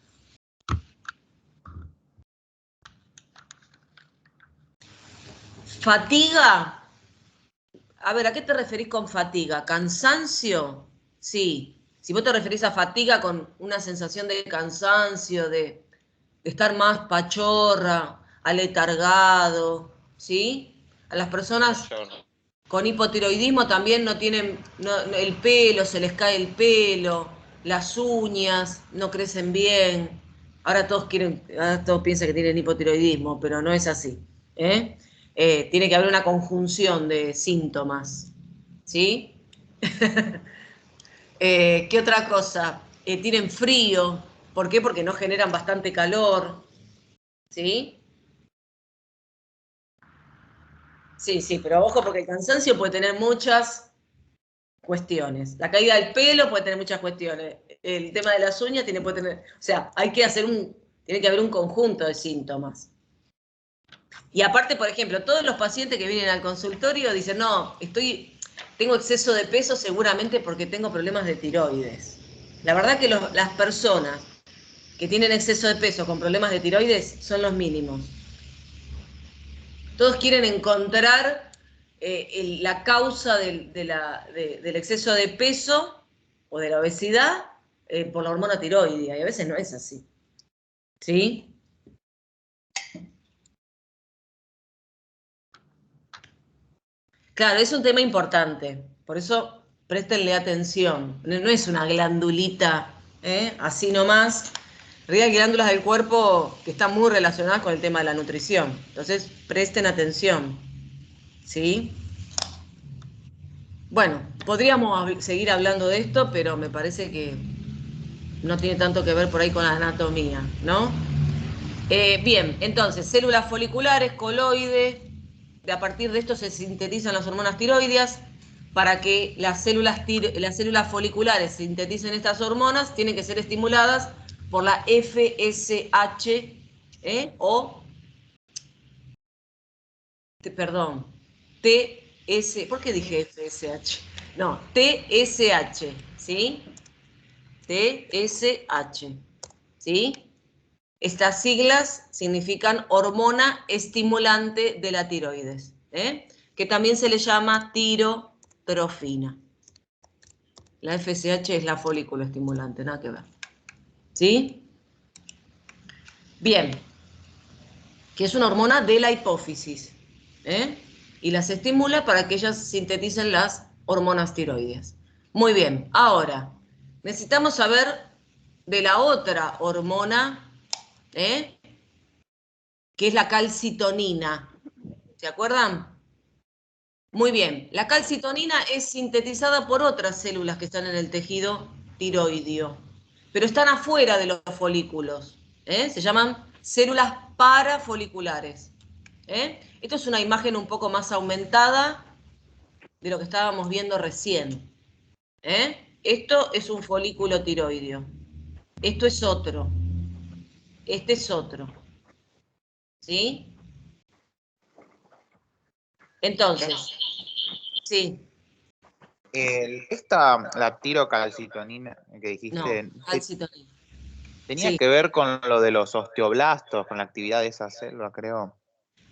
Fatiga. A ver, ¿a qué te referís con fatiga? ¿Cansancio? Sí. Si vos te referís a fatiga con una sensación de cansancio, de estar más pachorra, aletargado, ¿sí? A las personas con hipotiroidismo también no tienen el pelo, se les cae el pelo, las uñas no crecen bien. Ahora todos piensan que tienen hipotiroidismo, pero no es así. ¿Eh? Tiene que haber una conjunción de síntomas, ¿sí? ¿Qué otra cosa? Tienen frío. ¿Por qué? Porque no generan bastante calor, ¿sí? Sí, sí, pero ojo porque el cansancio puede tener muchas cuestiones. La caída del pelo puede tener muchas cuestiones. El tema de las uñas puede tener, o sea, tiene que haber un conjunto de síntomas. Y aparte, por ejemplo, todos los pacientes que vienen al consultorio dicen, no, tengo exceso de peso seguramente porque tengo problemas de tiroides. La verdad que las personas que tienen exceso de peso con problemas de tiroides son los mínimos. Todos quieren encontrar la causa del exceso de peso o de la obesidad por la hormona tiroidea, y a veces no es así. ¿Sí? Claro, es un tema importante, por eso préstenle atención. No es una glandulita, así nomás. En realidad hay glándulas del cuerpo que están muy relacionadas con el tema de la nutrición. Entonces, presten atención. ¿Sí? Bueno, podríamos seguir hablando de esto, pero me parece que no tiene tanto que ver por ahí con la anatomía, ¿no? Bien, entonces, células foliculares, coloide, a partir de esto se sintetizan las hormonas tiroideas. Para que las células foliculares sinteticen estas hormonas, tienen que ser estimuladas por la FSH perdón, ¿por qué dije FSH? No, TSH, ¿sí? TSH, ¿sí? Estas siglas significan hormona estimulante de la tiroides, que también se le llama tirotrofina. La FSH es la folículo estimulante, nada que ver. ¿Sí? Bien, que es una hormona de la hipófisis, y las estimula para que ellas sinteticen las hormonas tiroides. Muy bien, ahora necesitamos saber de la otra hormona, que es la calcitonina. ¿Se acuerdan? Muy bien, la calcitonina es sintetizada por otras células que están en el tejido tiroideo, pero están afuera de los folículos. Se llaman células parafoliculares. Esto es una imagen un poco más aumentada de lo que estábamos viendo recién. Esto es un folículo tiroideo. Esto es otro. Este es otro. ¿Sí? Entonces, sí. La tirocalcitonina que No, dijiste, calcitonina. tenía Sí. que ver con lo de los osteoblastos, con la actividad de esa célula, creo.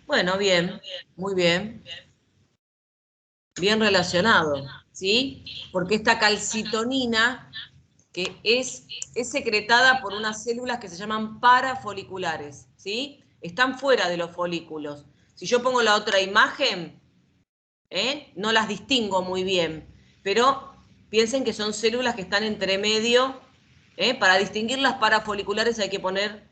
Bueno, bien, muy bien. Bien relacionado, ¿sí? Porque esta calcitonina que es secretada por unas células que se llaman parafoliculares, ¿sí? Están fuera de los folículos. Si yo pongo la otra imagen, no las distingo muy bien, pero piensen que son células que están entre medio. Para distinguir las parafoliculares hay que poner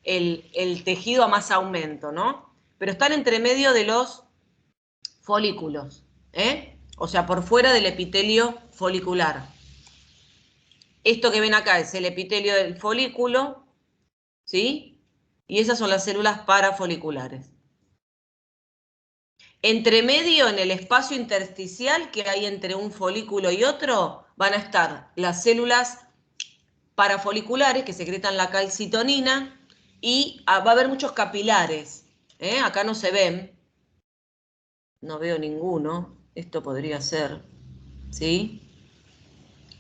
el tejido a más aumento, ¿no? Pero están entre medio de los folículos, o sea, por fuera del epitelio folicular. Esto que ven acá es el epitelio del folículo, ¿sí? Y esas son las células parafoliculares. Entre medio, en el espacio intersticial que hay entre un folículo y otro, van a estar las células parafoliculares que secretan la calcitonina y va a haber muchos capilares. Acá no se ven, no veo ninguno, esto podría ser, ¿sí?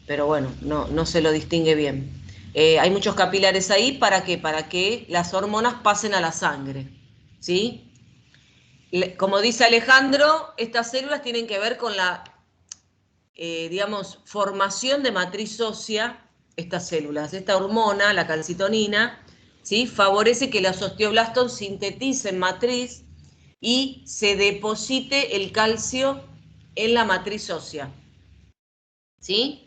Pero bueno, no se lo distingue bien. Hay muchos capilares ahí, ¿para qué? Para que las hormonas pasen a la sangre, ¿sí? Como dice Alejandro, estas células tienen que ver con digamos, formación de matriz ósea, estas células. Esta hormona, la calcitonina, ¿sí? Favorece que los osteoblastos sinteticen matriz y se deposite el calcio en la matriz ósea. ¿Sí?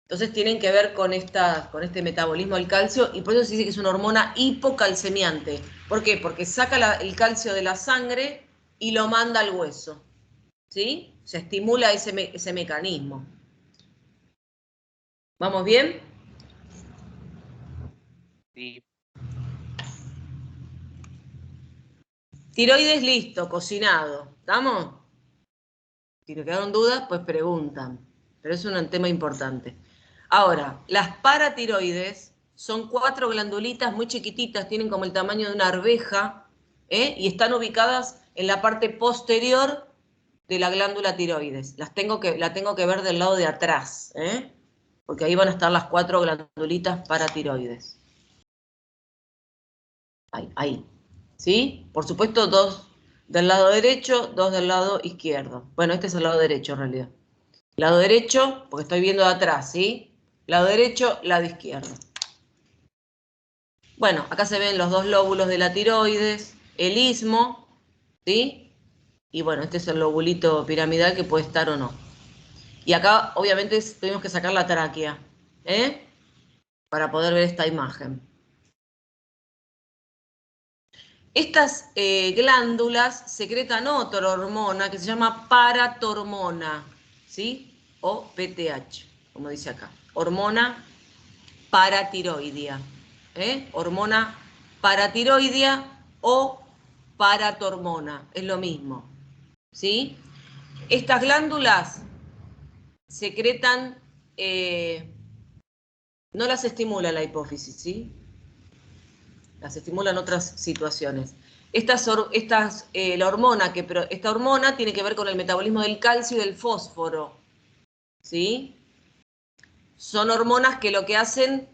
Entonces tienen que ver con este metabolismo del calcio y por eso se dice que es una hormona hipocalcemiante. ¿Por qué? Porque saca el calcio de la sangre y lo manda al hueso. ¿Sí? Se estimula ese mecanismo. ¿Vamos bien? Sí. Tiroides listo, cocinado. ¿Estamos? Si te quedaron dudas, pues preguntan. Pero es un tema importante. Ahora, las paratiroides son 4 glandulitas muy chiquititas, tienen como el tamaño de una arveja, y están ubicadas en la parte posterior de la glándula tiroides. La tengo que ver del lado de atrás, porque ahí van a estar las 4 glandulitas paratiroides. Ahí. ¿Sí? Por supuesto, 2 del lado derecho, 2 del lado izquierdo. Bueno, este es el lado derecho en realidad. Lado derecho, porque estoy viendo de atrás, ¿sí? Lado derecho, lado izquierdo. Bueno, acá se ven los 2 lóbulos de la tiroides, el istmo, ¿sí? Y bueno, este es el lobulito piramidal que puede estar o no. Y acá, obviamente, tuvimos que sacar la tráquea, para poder ver esta imagen. Estas glándulas secretan otra hormona que se llama paratormona, ¿sí? O PTH, como dice acá. Hormona paratiroidea. Hormona paratiroidea o paratormona, es lo mismo. ¿Sí? Estas glándulas secretan, no las estimula la hipófisis, ¿sí? Las estimulan otras situaciones. La hormona esta hormona tiene que ver con el metabolismo del calcio y del fósforo, ¿sí? Son hormonas que lo que hacen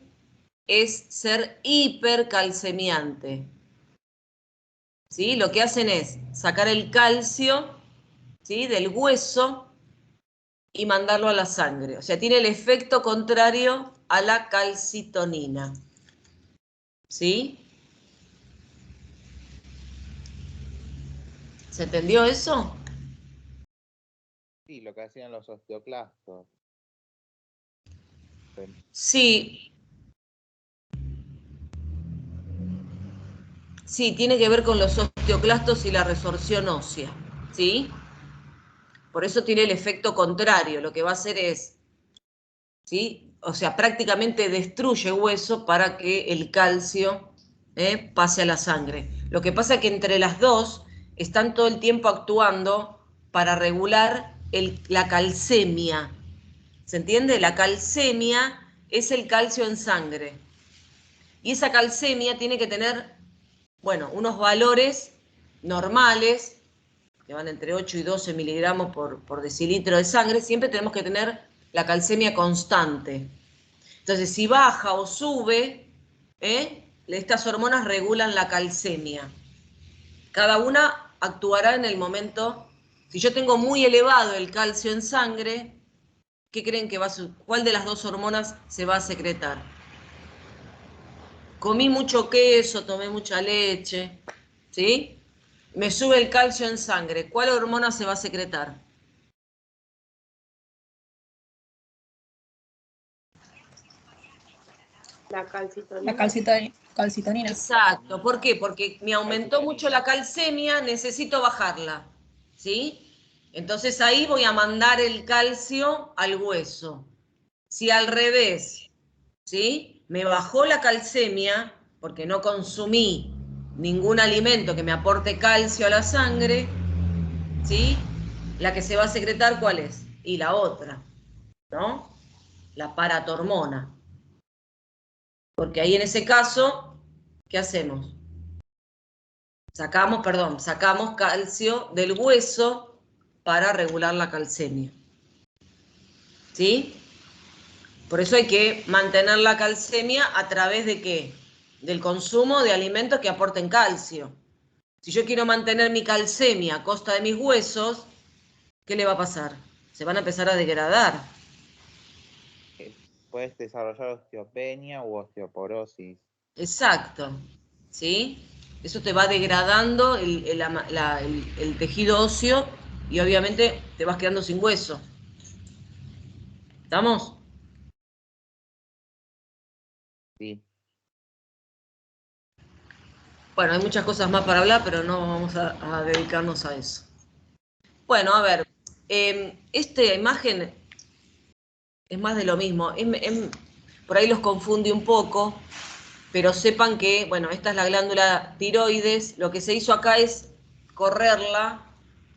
es ser hipercalcemiante, ¿sí? Lo que hacen es sacar el calcio, ¿sí?, del hueso y mandarlo a la sangre. O sea, tiene el efecto contrario a la calcitonina, ¿sí? ¿Se entendió eso? Sí, lo que hacían los osteoclastos. Sí. Sí, tiene que ver con los osteoclastos y la resorción ósea, ¿sí? Por eso tiene el efecto contrario. Lo que va a hacer es, ¿sí?, o sea, prácticamente destruye hueso para que el calcio pase a la sangre. Lo que pasa es que entre las dos están todo el tiempo actuando para regular la calcemia. ¿Se entiende? La calcemia es el calcio en sangre. Y esa calcemia tiene que tener, bueno, unos valores normales, que van entre 8 y 12 miligramos por decilitro de sangre. Siempre tenemos que tener la calcemia constante. Entonces, si baja o sube, estas hormonas regulan la calcemia. Cada una actuará en el momento. Si yo tengo muy elevado el calcio en sangre, ¿qué creen que cuál de las 2 hormonas se va a secretar? Comí mucho queso, tomé mucha leche, ¿sí? Me sube el calcio en sangre. ¿Cuál hormona se va a secretar? La calcitonina. La calcitonina. Exacto. ¿Por qué? Porque me aumentó mucho la calcemia, necesito bajarla, ¿sí? Entonces ahí voy a mandar el calcio al hueso. Si al revés, ¿sí?, me bajó la calcemia porque no consumí ningún alimento que me aporte calcio a la sangre, ¿sí?, la que se va a secretar, ¿cuál es? Y la otra, ¿no? La paratormona. Porque ahí en ese caso, ¿qué hacemos? Sacamos calcio del hueso para regular la calcemia. ¿Sí? Por eso hay que mantener la calcemia a través de ¿qué? Del consumo de alimentos que aporten calcio. Si yo quiero mantener mi calcemia a costa de mis huesos, ¿qué le va a pasar? se van a empezar a degradar. Puedes desarrollar osteopenia u osteoporosis. Exacto, ¿sí? Eso te va degradando el tejido óseo y obviamente te vas quedando sin hueso. ¿Estamos? Sí. Bueno, hay muchas cosas más para hablar, pero no vamos a dedicarnos a eso. Bueno, a ver, esta imagen es más de lo mismo. Por ahí los confunde un poco, pero sepan que, bueno, esta es la glándula tiroides. Lo que se hizo acá es correrla,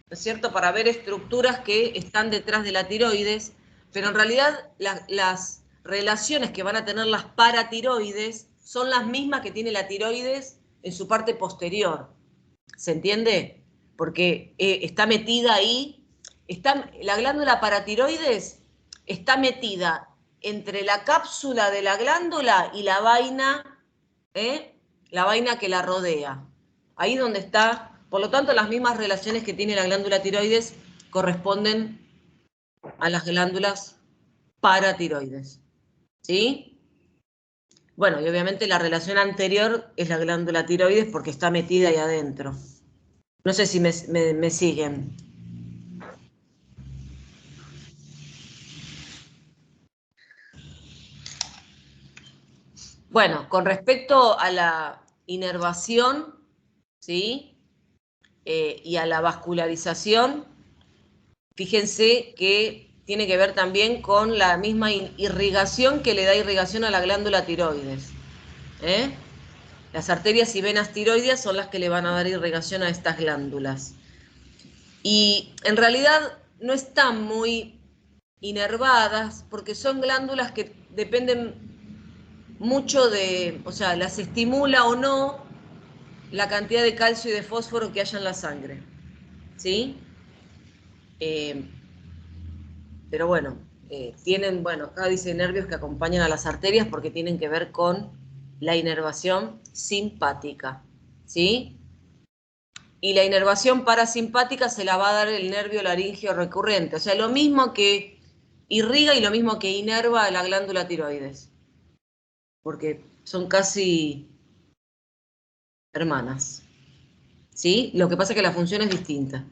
¿no es cierto?, para ver estructuras que están detrás de la tiroides, pero en realidad las relaciones que van a tener las paratiroides son las mismas que tiene la tiroides en su parte posterior. ¿Se entiende? Porque está metida ahí, la glándula paratiroides está metida entre la cápsula de la glándula y la vaina que la rodea. Ahí donde está, por lo tanto, las mismas relaciones que tiene la glándula tiroides corresponden a las glándulas paratiroides. ¿Sí? Bueno, y obviamente la relación anterior es la glándula tiroides porque está metida ahí adentro. No sé si me siguen. Bueno, con respecto a la inervación, ¿sí? Y a la vascularización, fíjense que tiene que ver también con la misma irrigación que le da irrigación a la glándula tiroides. Las arterias y venas tiroideas son las que le van a dar irrigación a estas glándulas. Y en realidad no están muy inervadas porque son glándulas que dependen mucho de, o sea, las estimula o no la cantidad de calcio y de fósforo que haya en la sangre. ¿Sí? Pero bueno, tienen, bueno, acá dice nervios que acompañan a las arterias porque tienen que ver con la inervación simpática. ¿Sí? Y la inervación parasimpática se la va a dar el nervio laríngeo recurrente. O sea, lo mismo que irriga y lo mismo que inerva la glándula tiroides. Porque son casi hermanas. ¿Sí? Lo que pasa es que la función es distinta.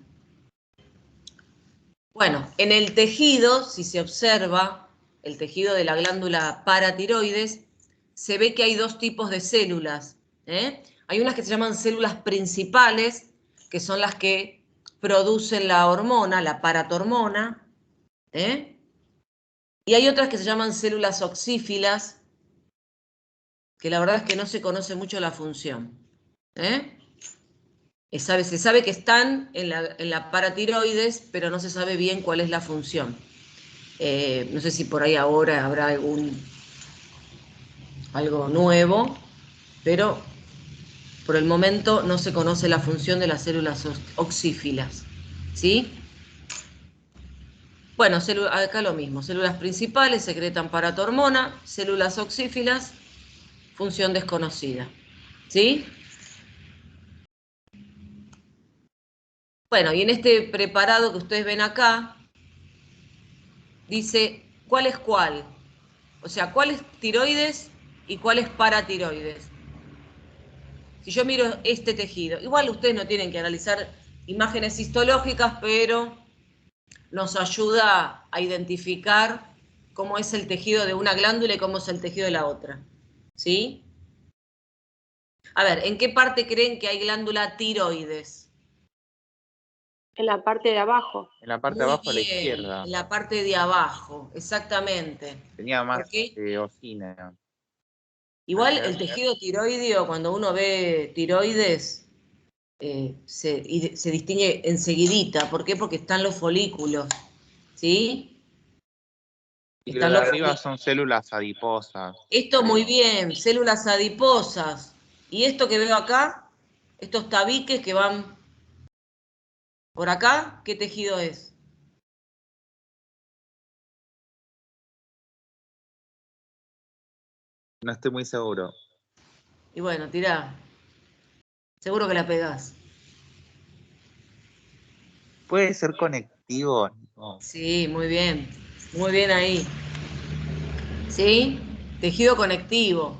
Bueno, en el tejido, si se observa, el tejido de la glándula paratiroides, se ve que hay dos tipos de células. Hay unas que se llaman células principales, que son las que producen la hormona, la paratormona, y hay otras que se llaman células oxífilas, que la verdad es que no se conoce mucho la función. Se sabe que están en la paratiroides, pero no se sabe bien cuál es la función. No sé si por ahí ahora habrá algo nuevo, pero por el momento no se conoce la función de las células oxífilas. ¿Sí? Bueno, acá lo mismo. Células principales secretan paratormona, células oxífilas, función desconocida. ¿Sí? Bueno, y en este preparado que ustedes ven acá, dice cuál es cuál. O sea, cuál es tiroides y cuál es paratiroides. Si yo miro este tejido, igual ustedes no tienen que analizar imágenes histológicas, pero nos ayuda a identificar cómo es el tejido de una glándula y cómo es el tejido de la otra. ¿Sí? A ver, ¿en qué parte creen que hay glándula tiroides? En la parte de abajo. En la parte de Muy abajo a la bien, izquierda. en la parte de abajo, exactamente. Tenía ¿Por más qué? osina. Igual el tejido tiroideo, cuando uno ve tiroides, se distingue enseguidita. ¿Por qué? Porque están los folículos, ¿sí? Y lo Están de los arriba folículos. son células adiposas. Esto muy bien, células adiposas. Y esto que veo acá, estos tabiques que van por acá, ¿qué tejido es? No estoy muy seguro. Y bueno, tirá. Seguro que la pegás. ¿Puede ser conectivo? Oh. Sí, muy bien. Muy bien ahí. ¿Sí? Tejido conectivo.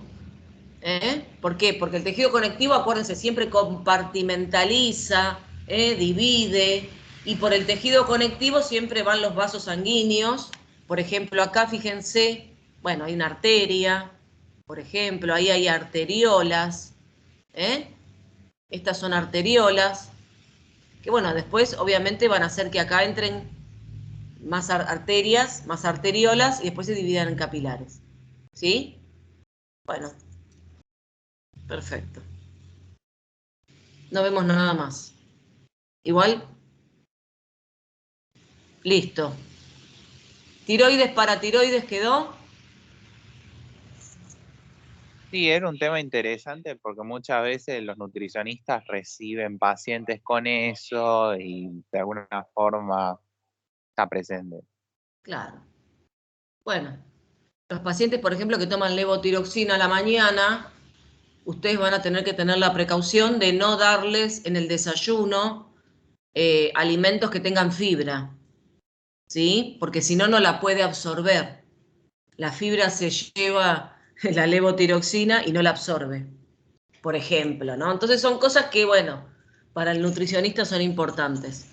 ¿Por qué? Porque el tejido conectivo, acuérdense, siempre compartimentaliza, divide, y por el tejido conectivo siempre van los vasos sanguíneos. Por ejemplo, acá fíjense, bueno, hay una arteria, por ejemplo, ahí hay arteriolas, ¿eh? Estas son arteriolas, que bueno, después obviamente van a hacer que acá entren más arterias, más arteriolas, y después se dividan en capilares. ¿Sí? Bueno, perfecto. No vemos nada más. Igual, listo. Tiroides, paratiroides quedó. Sí, era un tema interesante porque muchas veces los nutricionistas reciben pacientes con eso y de alguna forma está presente. Claro. Bueno, los pacientes, por ejemplo, que toman levotiroxina a la mañana, ustedes van a tener que tener la precaución de no darles en el desayuno alimentos que tengan fibra, ¿sí? Porque si no, no la puede absorber. La fibra se lleva la levotiroxina y no la absorbe, por ejemplo, ¿no? Entonces son cosas que, bueno, para el nutricionista son importantes.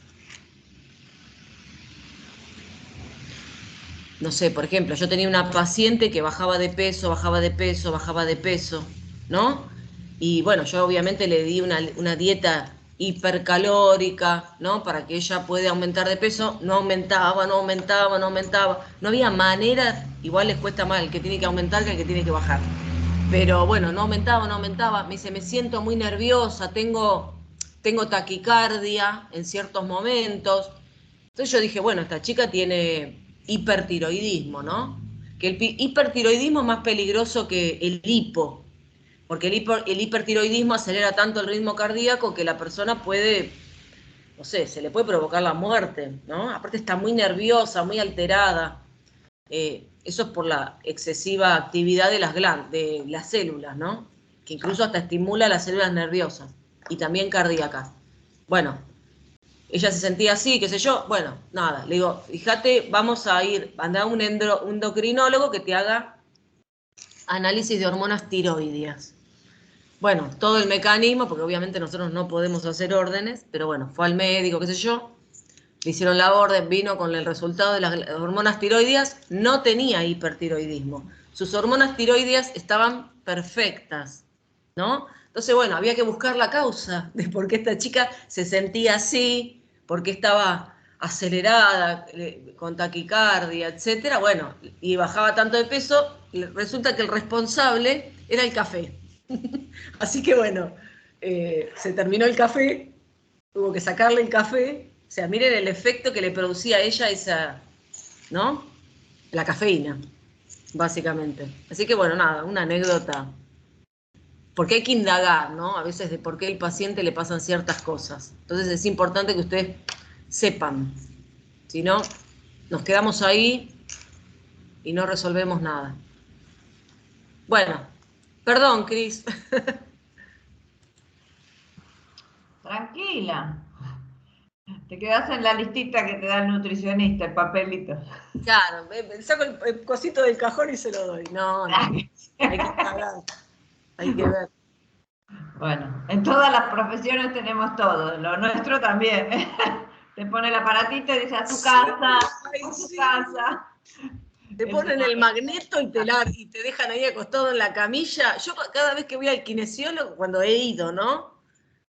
No sé, por ejemplo, yo tenía una paciente que bajaba de peso, bajaba de peso, bajaba de peso, ¿no? Y bueno, yo obviamente le di una dieta hipercalórica, ¿no? Para que ella pueda aumentar de peso. No aumentaba, no aumentaba, no aumentaba. No había manera, igual les cuesta más el que tiene que aumentar que el que tiene que bajar. Pero bueno, no aumentaba, no aumentaba. Me dice, me siento muy nerviosa, tengo taquicardia en ciertos momentos. Entonces yo dije, bueno, esta chica tiene hipertiroidismo, ¿no? Que el hipertiroidismo es más peligroso que el hipo, porque el hipertiroidismo acelera tanto el ritmo cardíaco que la persona puede, no sé, se le puede provocar la muerte, ¿no? Aparte está muy nerviosa, muy alterada. Eso es por la excesiva actividad de de las células, ¿no? Que incluso hasta estimula las células nerviosas y también cardíacas. Bueno, ella se sentía así, qué sé yo. Bueno, nada, le digo, fíjate, vamos a ir, anda a un endocrinólogo que te haga análisis de hormonas tiroideas. Bueno, todo el mecanismo, porque obviamente nosotros no podemos hacer órdenes, pero bueno, fue al médico, qué sé yo, le hicieron la orden, vino con el resultado de las hormonas tiroideas, no tenía hipertiroidismo. Sus hormonas tiroideas estaban perfectas, ¿no? Entonces, bueno, había que buscar la causa de por qué esta chica se sentía así, por qué estaba acelerada, con taquicardia, etcétera. Bueno, y bajaba tanto de peso, resulta que el responsable era el café. Así que bueno, se terminó el café, tuvo que sacarle el café. O sea, miren el efecto que le producía a ella esa, ¿no? La cafeína, básicamente. Así que bueno, nada, una anécdota. Porque hay que indagar, ¿no? A veces de por qué al paciente le pasan ciertas cosas. Entonces es importante que ustedes sepan. Si no, nos quedamos ahí y no resolvemos nada. Bueno, perdón, Cris. Tranquila. Te quedas en la listita que te da el nutricionista, el papelito. Claro, saco el cosito del cajón y se lo doy. No, no. Hay que indagar. Hay que ver. Bueno, en todas las profesiones tenemos todo, lo nuestro también. Te pone el aparatito y dice a tu casa, Ay, a tu sí. casa. Te ponen el magneto y te dejan ahí acostado en la camilla. Yo cada vez que voy al kinesiólogo, cuando he ido, ¿no?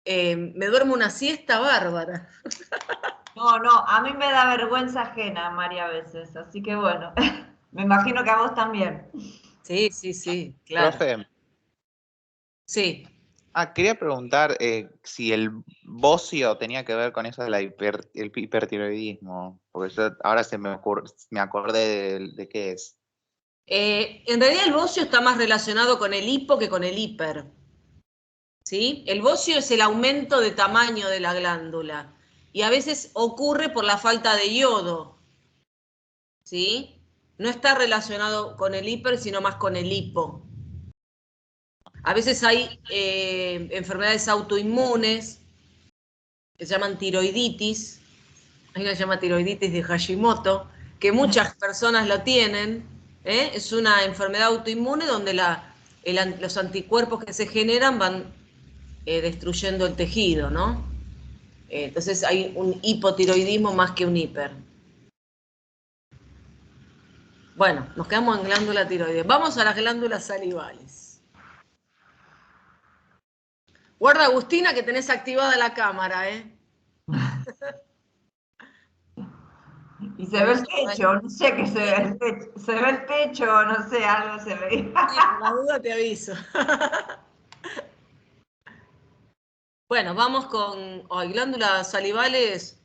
Me duermo una siesta bárbara. No, no, a mí me da vergüenza ajena, María, a veces, así que bueno, me imagino que a vos también. Sí, sí, sí, claro. Profe, Sí. quería preguntar si el bocio tenía que ver con eso de el hipertiroidismo, porque yo ahora me acordé de qué es. En realidad el bocio está más relacionado con el hipo que con el hiper. ¿Sí? El bocio es el aumento de tamaño de la glándula y a veces ocurre por la falta de yodo. ¿Sí? No está relacionado con el hiper, sino más con el hipo. A veces hay enfermedades autoinmunes que se llaman tiroiditis, Hay una que se llama tiroiditis de Hashimoto, que muchas personas la tienen. Es una enfermedad autoinmune donde los anticuerpos que se generan van destruyendo el tejido, ¿no? Entonces hay un hipotiroidismo más que un hiper. Bueno, nos quedamos en glándula tiroides. Vamos a las glándulas salivales. Guarda, Agustina, que tenés activada la cámara, ¿eh? Y se ve el techo, no sé qué se ve el techo. Se ve el techo, no sé, algo se ve. Sí, por la duda te aviso. Bueno, vamos con hoy. Glándulas salivales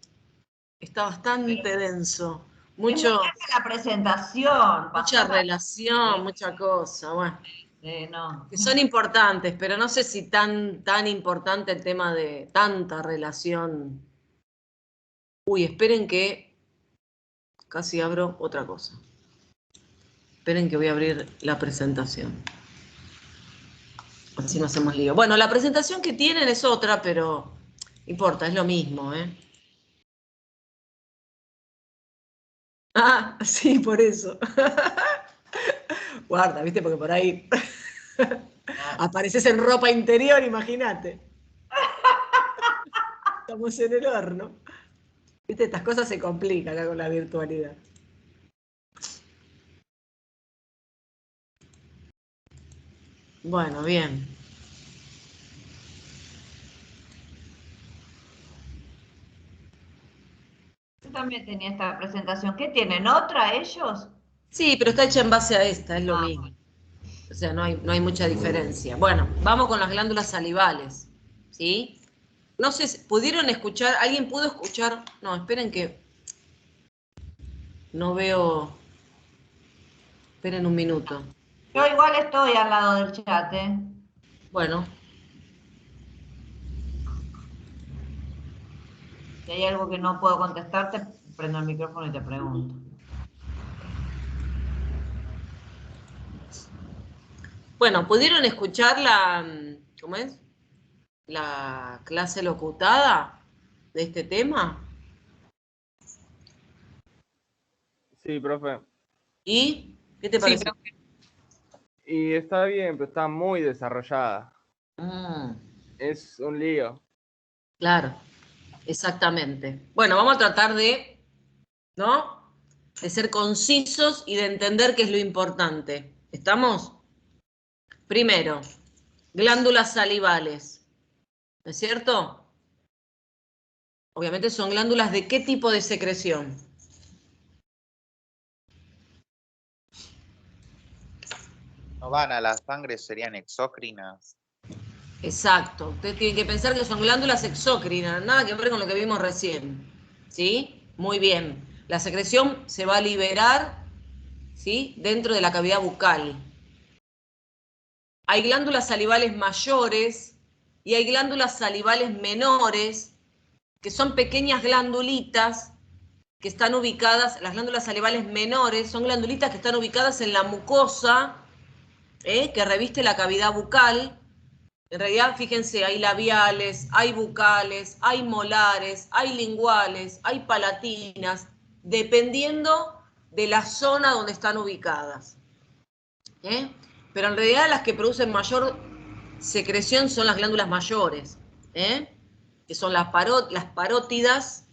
está bastante denso. Es muy larga la presentación. Mucha relación, mucha cosa. Bueno, No. que son importantes, pero no sé si tan importante el tema de tanta relación. Uy, esperen que casi abro otra cosa. Esperen que voy a abrir la presentación. Así no hacemos lío. Bueno, la presentación que tienen es otra, pero no importa, es lo mismo, ¿eh? Ah, sí, por eso. Guarda, ¿viste? Porque por ahí apareces en ropa interior, imagínate. Estamos en el horno. ¿Viste? Estas cosas se complican acá con la virtualidad. Bueno, bien. Yo también tenía esta presentación. ¿Qué tienen? ¿Otra ellos? Sí, pero está hecha en base a esta, es lo mismo. O sea, no hay mucha diferencia. Bueno, vamos con las glándulas salivales. ¿Sí? No sé, ¿pudieron escuchar? ¿Alguien pudo escuchar? No, esperen que no veo. Esperen un minuto. Yo igual estoy al lado del chat, ¿eh? Bueno. Si hay algo que no puedo contestarte, prendo el micrófono y te pregunto. Bueno, ¿pudieron escuchar ¿cómo es? La clase locutada de este tema? Sí, profe. ¿Y qué te Sí, parece? profe. Y está bien, pero está muy desarrollada. Mm, Es un lío. claro, exactamente. Bueno, vamos a tratar de, ¿no? De ser concisos y de entender qué es lo importante. ¿Estamos? Primero, glándulas salivales. ¿No es cierto? Obviamente son glándulas de qué tipo de secreción. No van a la sangre, serían exócrinas. Exacto. Ustedes tienen que pensar que son glándulas exócrinas, nada que ver con lo que vimos recién. ¿Sí? Muy bien. La secreción se va a liberar, ¿sí? Dentro de la cavidad bucal. Hay glándulas salivales mayores y hay glándulas salivales menores, que son pequeñas glandulitas que están ubicadas, las glándulas salivales menores son glandulitas que están ubicadas en la mucosa que reviste la cavidad bucal. En realidad, fíjense, hay labiales, hay bucales, hay molares, hay linguales, hay palatinas, dependiendo de la zona donde están ubicadas. Pero en realidad las que producen mayor secreción son las glándulas mayores, que son las parótidas,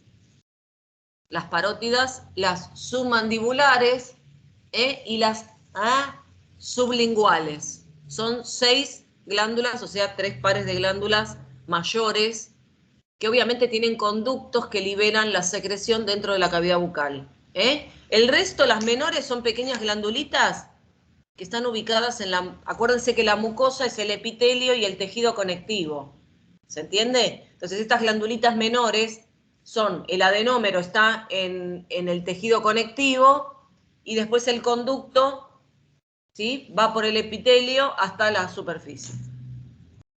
las submandibulares y las sublinguales. Son 6 glándulas, o sea, 3 pares de glándulas mayores, que obviamente tienen conductos que liberan la secreción dentro de la cavidad bucal. El resto, las menores, son pequeñas glandulitas que están ubicadas en la... Acuérdense que la mucosa es el epitelio y el tejido conectivo. ¿Se entiende? Entonces estas glandulitas menores son, el adenómero está en el tejido conectivo y después el conducto, ¿sí? Va por el epitelio hasta la superficie.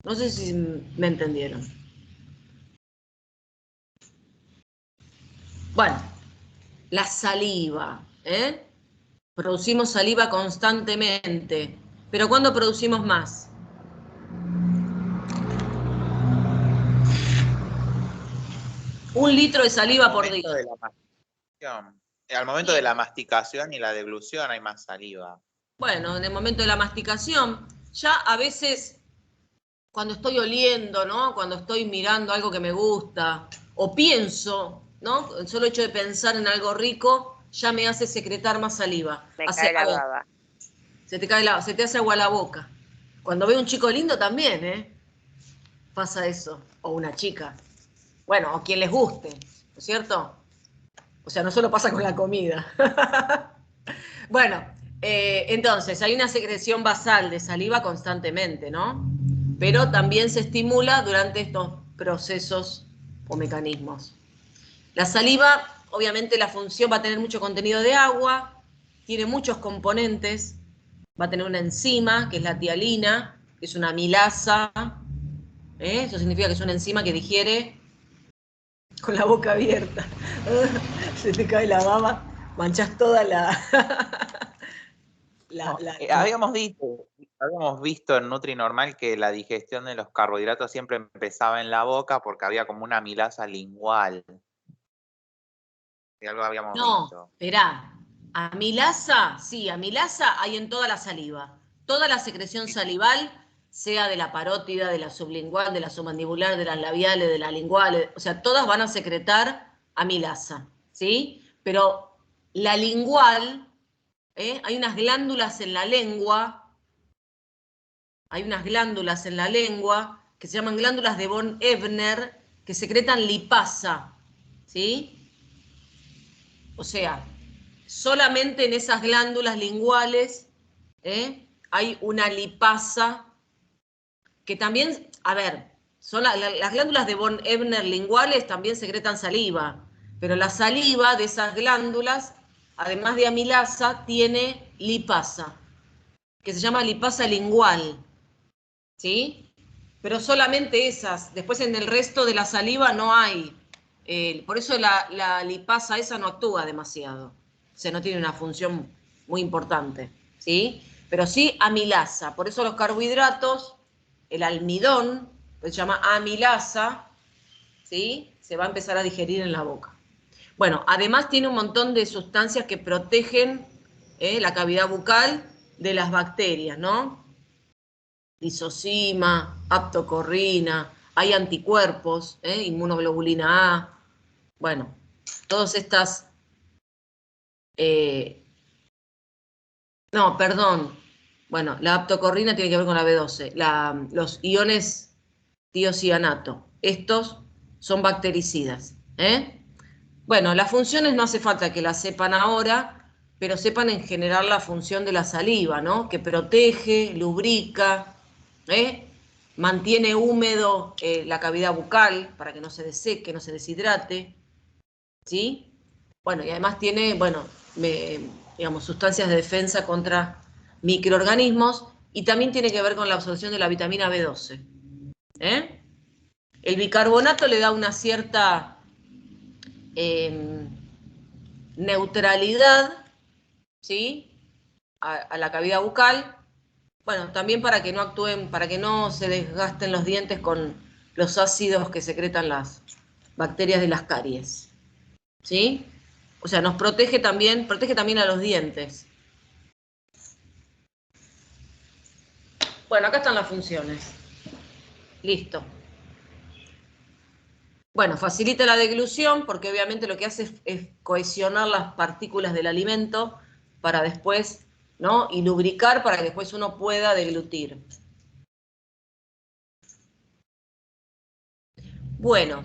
No sé si me entendieron. Bueno, la saliva, Producimos saliva constantemente, pero ¿cuándo producimos más? 1 litro de saliva por momento día. de la masticación. Al momento de la masticación y la deglución hay más saliva. Bueno, en el momento de la masticación, ya a veces cuando estoy oliendo, ¿no? Cuando estoy mirando algo que me gusta, o pienso, ¿no? El solo hecho de pensar en algo rico ya me hace secretar más saliva. Me cae la a ver, baba. se te hace agua la boca. Cuando veo un chico lindo también, ¿eh? Pasa eso. O una chica. Bueno, o quien les guste, ¿no es cierto? O sea, no solo pasa con la comida. Bueno, entonces hay una secreción basal de saliva constantemente, ¿no? Pero también se estimula durante estos procesos o mecanismos. La saliva, obviamente la función va a tener mucho contenido de agua, tiene muchos componentes, va a tener una enzima, que es la tialina, que es una amilasa, eso significa que es una enzima que digiere con la boca abierta. Se te cae la baba, manchás toda la... No, habíamos visto en Nutri Normal que la digestión de los carbohidratos siempre empezaba en la boca porque había como una amilasa lingual. Y algo habíamos visto. Esperá. Amilasa, sí, amilasa hay en toda la saliva. Toda la secreción salival, sea de la parótida, de la sublingual, de la submandibular, de las labiales, de la lingual, o sea, todas van a secretar amilasa, ¿sí? Pero la lingual, hay unas glándulas en la lengua, que se llaman glándulas de von Ebner, que secretan lipasa, ¿sí? O sea, solamente en esas glándulas linguales hay una lipasa que también, a ver, son las glándulas de von Ebner linguales también secretan saliva, pero la saliva de esas glándulas, además de amilasa, tiene lipasa, que se llama lipasa lingual, ¿sí? Pero solamente esas, después en el resto de la saliva no hay, por eso la lipasa esa no actúa demasiado, o sea, no tiene una función muy importante, ¿sí? Pero sí amilasa, por eso los carbohidratos, el almidón, que se llama amilasa, ¿sí? Se va a empezar a digerir en la boca. Bueno, además tiene un montón de sustancias que protegen la cavidad bucal de las bacterias, ¿no? Lisozima, aptocorrina, hay anticuerpos, inmunoglobulina A, bueno, todas estas, no, perdón, bueno, la aptocorrina tiene que ver con la B12, los iones tiocianato, estos son bactericidas, Bueno, las funciones no hace falta que las sepan ahora, pero sepan en general la función de la saliva, ¿no? Que protege, lubrica, mantiene húmedo la cavidad bucal para que no se deseque, no se deshidrate, ¿sí? Bueno, y además tiene, bueno, digamos, sustancias de defensa contra microorganismos y también tiene que ver con la absorción de la vitamina B12. El bicarbonato le da una cierta neutralidad, ¿sí? A la cavidad bucal. Bueno, también para que no actúen, para que no se desgasten los dientes con los ácidos que secretan las bacterias de las caries, ¿sí? O sea, nos protege también a los dientes. Bueno, acá están las funciones. Listo. Bueno, facilita la deglución porque obviamente lo que hace es cohesionar las partículas del alimento para después, ¿no? Y lubricar para que después uno pueda deglutir. Bueno,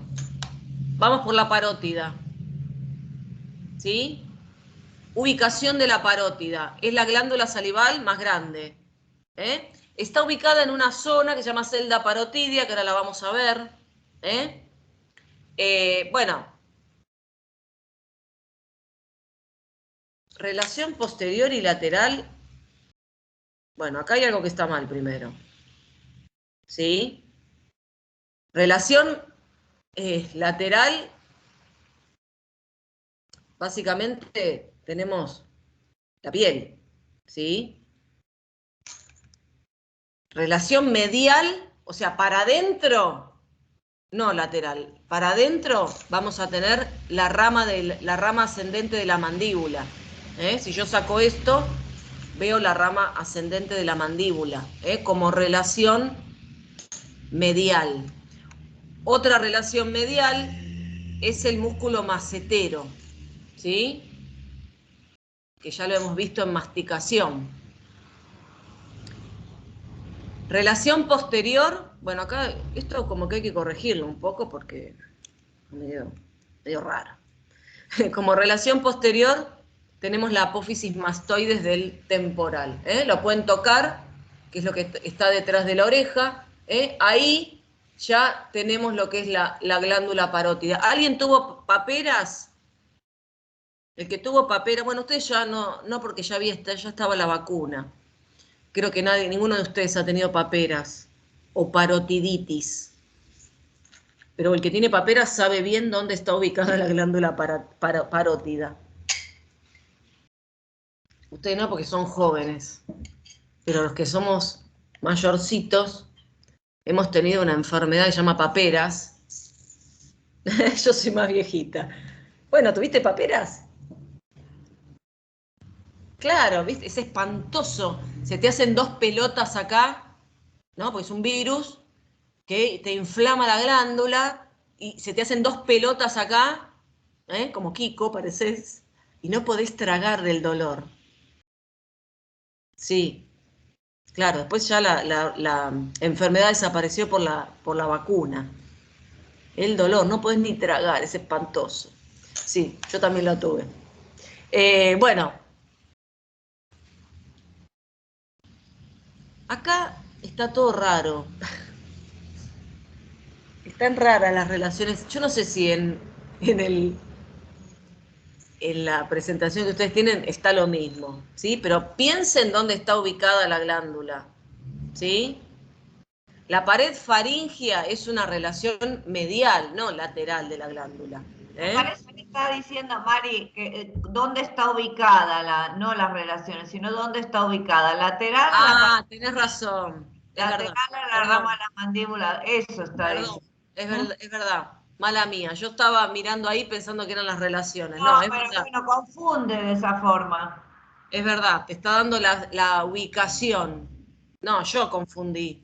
vamos por la parótida. ¿Sí? Ubicación de la parótida. Es la glándula salival más grande. Está ubicada en una zona que se llama celda parotidia, que ahora la vamos a ver. Bueno, relación posterior y lateral. Bueno, acá hay algo que está mal primero. ¿Sí? Relación lateral, básicamente tenemos la piel, ¿sí? Relación medial, o sea, para adentro, No lateral. Para adentro vamos a tener la rama ascendente de la mandíbula. Si yo saco esto, veo la rama ascendente de la mandíbula, como relación medial. Otra relación medial es el músculo macetero, ¿sí? Que ya lo hemos visto en masticación. Relación posterior, bueno, acá esto como que hay que corregirlo un poco porque medio raro. Como relación posterior tenemos la apófisis mastoides del temporal. Lo pueden tocar, que es lo que está detrás de la oreja. Ahí ya tenemos lo que es la glándula parótida. ¿Alguien tuvo paperas? El que tuvo paperas, bueno, ustedes ya no porque ya estaba la vacuna. Creo que ninguno de ustedes ha tenido paperas o parotiditis. Pero el que tiene paperas sabe bien dónde está ubicada la glándula parótida. Ustedes no, porque son jóvenes. Pero los que somos mayorcitos, hemos tenido una enfermedad que se llama paperas. Yo soy más viejita. Bueno, ¿tuviste paperas? Claro, ¿viste? Es espantoso. Se te hacen dos pelotas acá, ¿no? Porque es un virus que te inflama la glándula y se te hacen dos pelotas acá, como Kiko pareces, y no podés tragar del dolor. Sí, claro, después ya la enfermedad desapareció por la vacuna. El dolor, no podés ni tragar, es espantoso. Sí, yo también la tuve. Bueno, acá está todo raro. Están raras las relaciones. Yo no sé si en la presentación que ustedes tienen está lo mismo, ¿sí? Pero piensen dónde está ubicada la glándula, ¿sí? La pared faríngea es una relación medial, no lateral de la glándula. Me parece que está diciendo, Mari, que dónde está ubicada, no las relaciones, sino dónde está ubicada. Lateral a la Tenés razón. Es lateral verdad. a la rama de la mandíbula, eso está Perdón. diciendo. Es verdad. Mala mía. Yo estaba mirando ahí pensando que eran las relaciones. No, No, es pero verdad. bueno, confunde de esa forma. Es verdad. Te está dando la ubicación. No, yo confundí.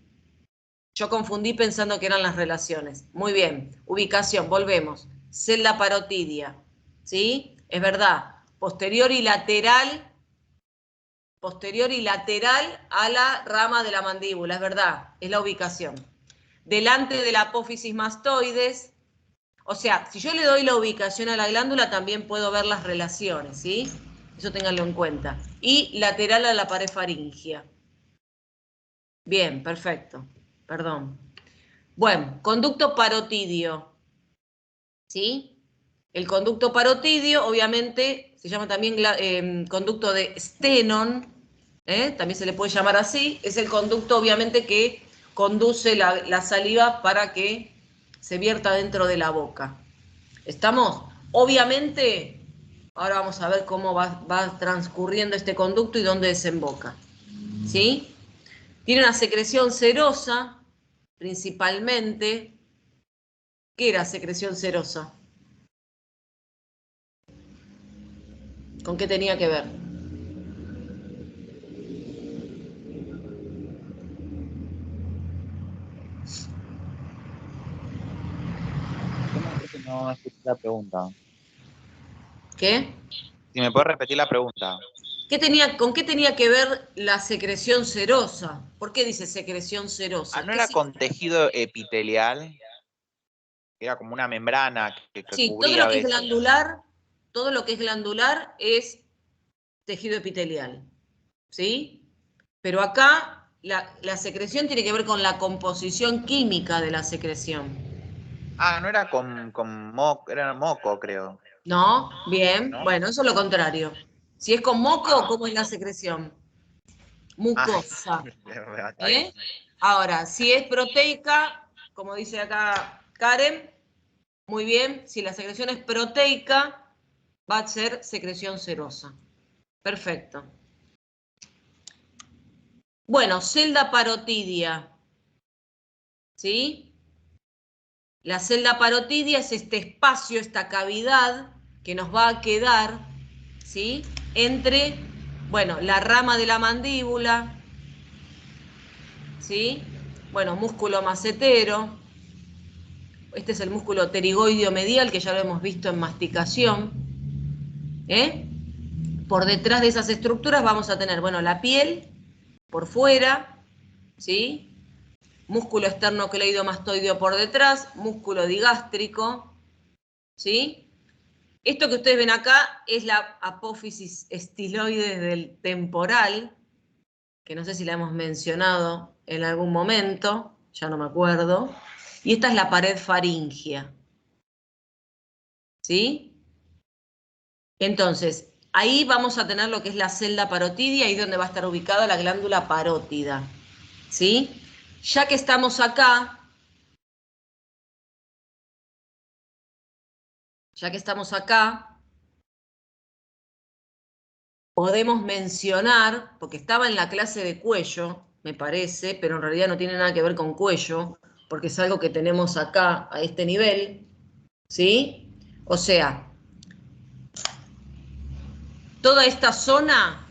Yo confundí pensando que eran las relaciones. Muy bien. Ubicación, volvemos. Celda parotidia. ¿Sí? Es verdad. Posterior y lateral a la rama de la mandíbula. Es verdad. Es la ubicación. Delante de la apófisis mastoides. O sea, si yo le doy la ubicación a la glándula, también puedo ver las relaciones, ¿sí? Eso ténganlo en cuenta. Y lateral a la pared faríngea. Bien, perfecto. Perdón. Bueno, conducto parotidio, ¿sí? El conducto parotidio, obviamente, se llama también conducto de Stenon, también se le puede llamar así. Es el conducto, obviamente, que conduce la saliva para que se vierta dentro de la boca. ¿Estamos? Obviamente, ahora vamos a ver cómo va transcurriendo este conducto y dónde desemboca, ¿sí? Tiene una secreción serosa, principalmente. ¿Qué era secreción serosa? ¿Con qué tenía que ver? No escuché la pregunta. ¿Qué? Si me puedes repetir la pregunta. ¿Con qué tenía que ver la secreción serosa? ¿Por qué dice secreción serosa? ¿No ¿Qué era con significa? tejido epitelial? Era como una membrana que Sí, cubría a veces. todo lo que es glandular es tejido epitelial, ¿sí? Pero acá la secreción tiene que ver con la composición química de la secreción. No era con moco, era moco, creo. ¿No? Bien. ¿No? Bueno, eso es lo contrario. Si es con moco, ¿cómo es la secreción? Mucosa. ¿Eh? Ahora, si es proteica, como dice acá Karen, muy bien, si la secreción es proteica, va a ser secreción serosa. Perfecto. Bueno, celda parotidia. ¿Sí? La celda parotidia es este espacio, esta cavidad que nos va a quedar, ¿sí?, entre, bueno, la rama de la mandíbula, ¿sí? Bueno, músculo macetero. Este es el músculo pterigoideo medial, que ya lo hemos visto en masticación. Por detrás de esas estructuras vamos a tener, bueno, la piel por fuera, ¿sí? Músculo esternocleidomastoideo por detrás, músculo digástrico, ¿sí? Esto que ustedes ven acá es la apófisis estiloides del temporal, que no sé si la hemos mencionado en algún momento, ya no me acuerdo. Y esta es la pared faríngea, ¿sí? Entonces, ahí vamos a tener lo que es la celda parotidia, ahí donde va a estar ubicada la glándula parótida, ¿sí? Ya que estamos acá, podemos mencionar, porque estaba en la clase de cuello, me parece, pero en realidad no tiene nada que ver con cuello, porque es algo que tenemos acá, a este nivel, ¿sí? O sea, toda esta zona,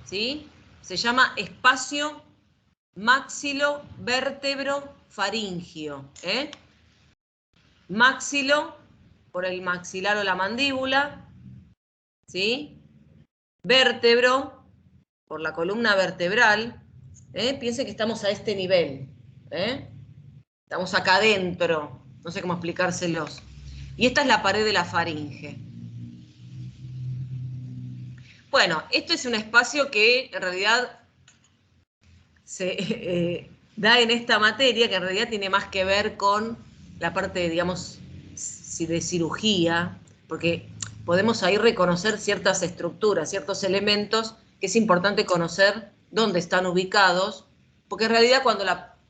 ¿sí?, se llama espacio maxilo-vértebro-faríngeo. Maxilo, por el maxilar o la mandíbula, ¿sí? Vértebro, por la columna vertebral. Piensen que estamos a este nivel. Estamos acá adentro, no sé cómo explicárselos. Y esta es la pared de la faringe. Bueno, esto es un espacio que en realidad se da en esta materia, que en realidad tiene más que ver con la parte, digamos, de cirugía, porque podemos ahí reconocer ciertas estructuras, ciertos elementos, que es importante conocer dónde están ubicados, porque en realidad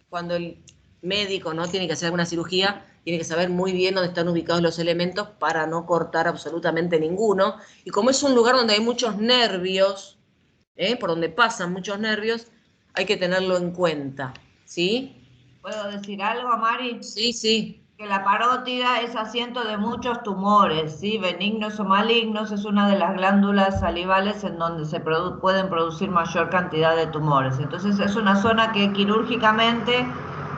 cuando el médico no tiene que hacer alguna cirugía, tiene que saber muy bien dónde están ubicados los elementos para no cortar absolutamente ninguno. Y como es un lugar donde hay muchos nervios, por donde pasan muchos nervios, hay que tenerlo en cuenta, ¿sí? ¿Puedo decir algo, Mari? Sí, sí. Que la parótida es asiento de muchos tumores, ¿sí? Benignos o malignos, es una de las glándulas salivales en donde se pueden producir mayor cantidad de tumores. Entonces es una zona que quirúrgicamente